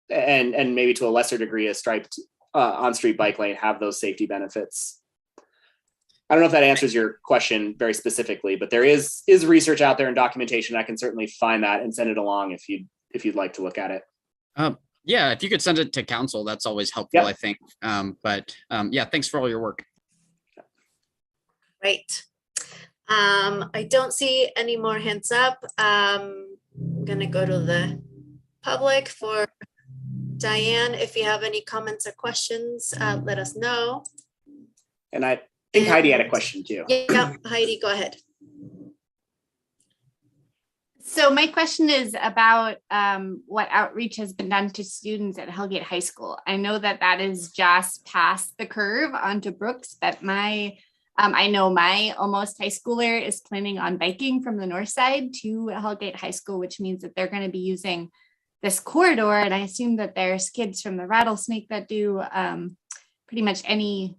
and maybe to a lesser degree a striped on-street bike lane have those safety benefits. I don't know if that answers your question very specifically, but there is research out there and documentation. I can certainly find that and send it along if you'd like to look at it. Yeah, if you could send it to council, that's always helpful, I think. Yeah, thanks for all your work. Great. I don't see any more hands up. I'm gonna go to the public for Diane. If you have any comments or questions, let us know. And I think Heidi had a question too. Yeah, Heidi, go ahead. So my question is about what outreach has been done to students at Hellgate High School. I know that is just past the curve onto Brooks, but I know my almost high schooler is planning on biking from the north side to Hellgate High School, which means that they're going to be using this corridor. And I assume that there's kids from the Rattlesnake that do pretty much any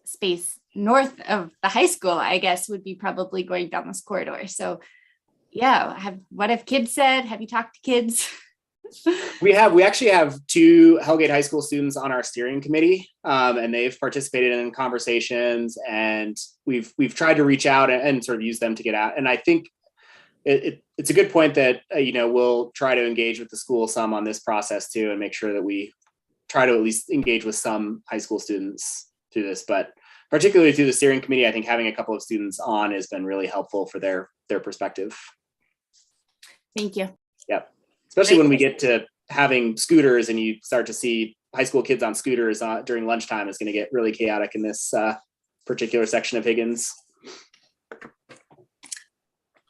space north of the high school, I guess, would be probably going down this corridor. So yeah, what have kids said? Have you talked to kids? We actually have 2 Hellgate High School students on our steering committee, and they've participated in conversations, and we've tried to reach out and sort of use them to get out. And I think it's a good point that, we'll try to engage with the school some on this process too, and make sure that we try to at least engage with some high school students through this, but particularly through the steering committee, I think having a couple of students on has been really helpful for their perspective. Thank you. Yep. Especially when we get to having scooters and you start to see high school kids on scooters during lunchtime, is going to get really chaotic in this particular section of Higgins.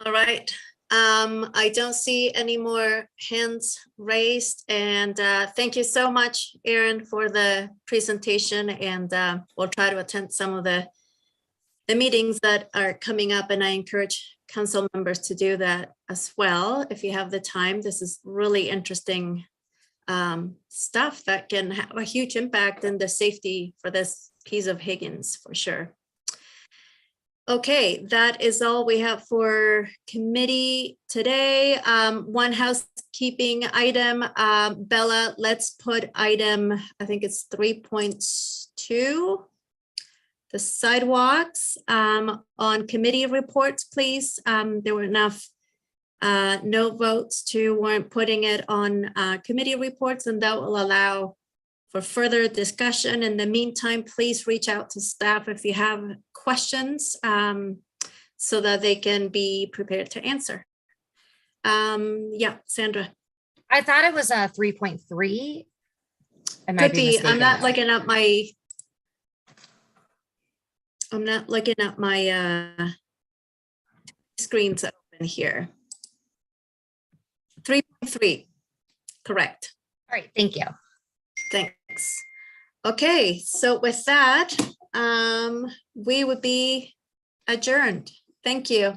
All right. I don't see any more hands raised, and thank you so much, Aaron, for the presentation, and we'll try to attend some of the meetings that are coming up, and I encourage council members to do that as well if you have the time. This is really interesting stuff that can have a huge impact in the safety for this piece of Higgins, for sure. Okay, that is all we have for committee today. One housekeeping item, Bella, let's put item, I think it's 3.2, the sidewalks on committee reports, please. There were enough no votes to warrant putting it on committee reports, and that will allow for further discussion. In the meantime, please reach out to staff if you have questions so that they can be prepared to answer. Yeah, Sandra. I thought it was a 3.3. I might Could be be. mistaken. I'm not looking at my screens open here. 3.3, correct. All right, thank you. Thanks. Okay, so with that, we would be adjourned. Thank you.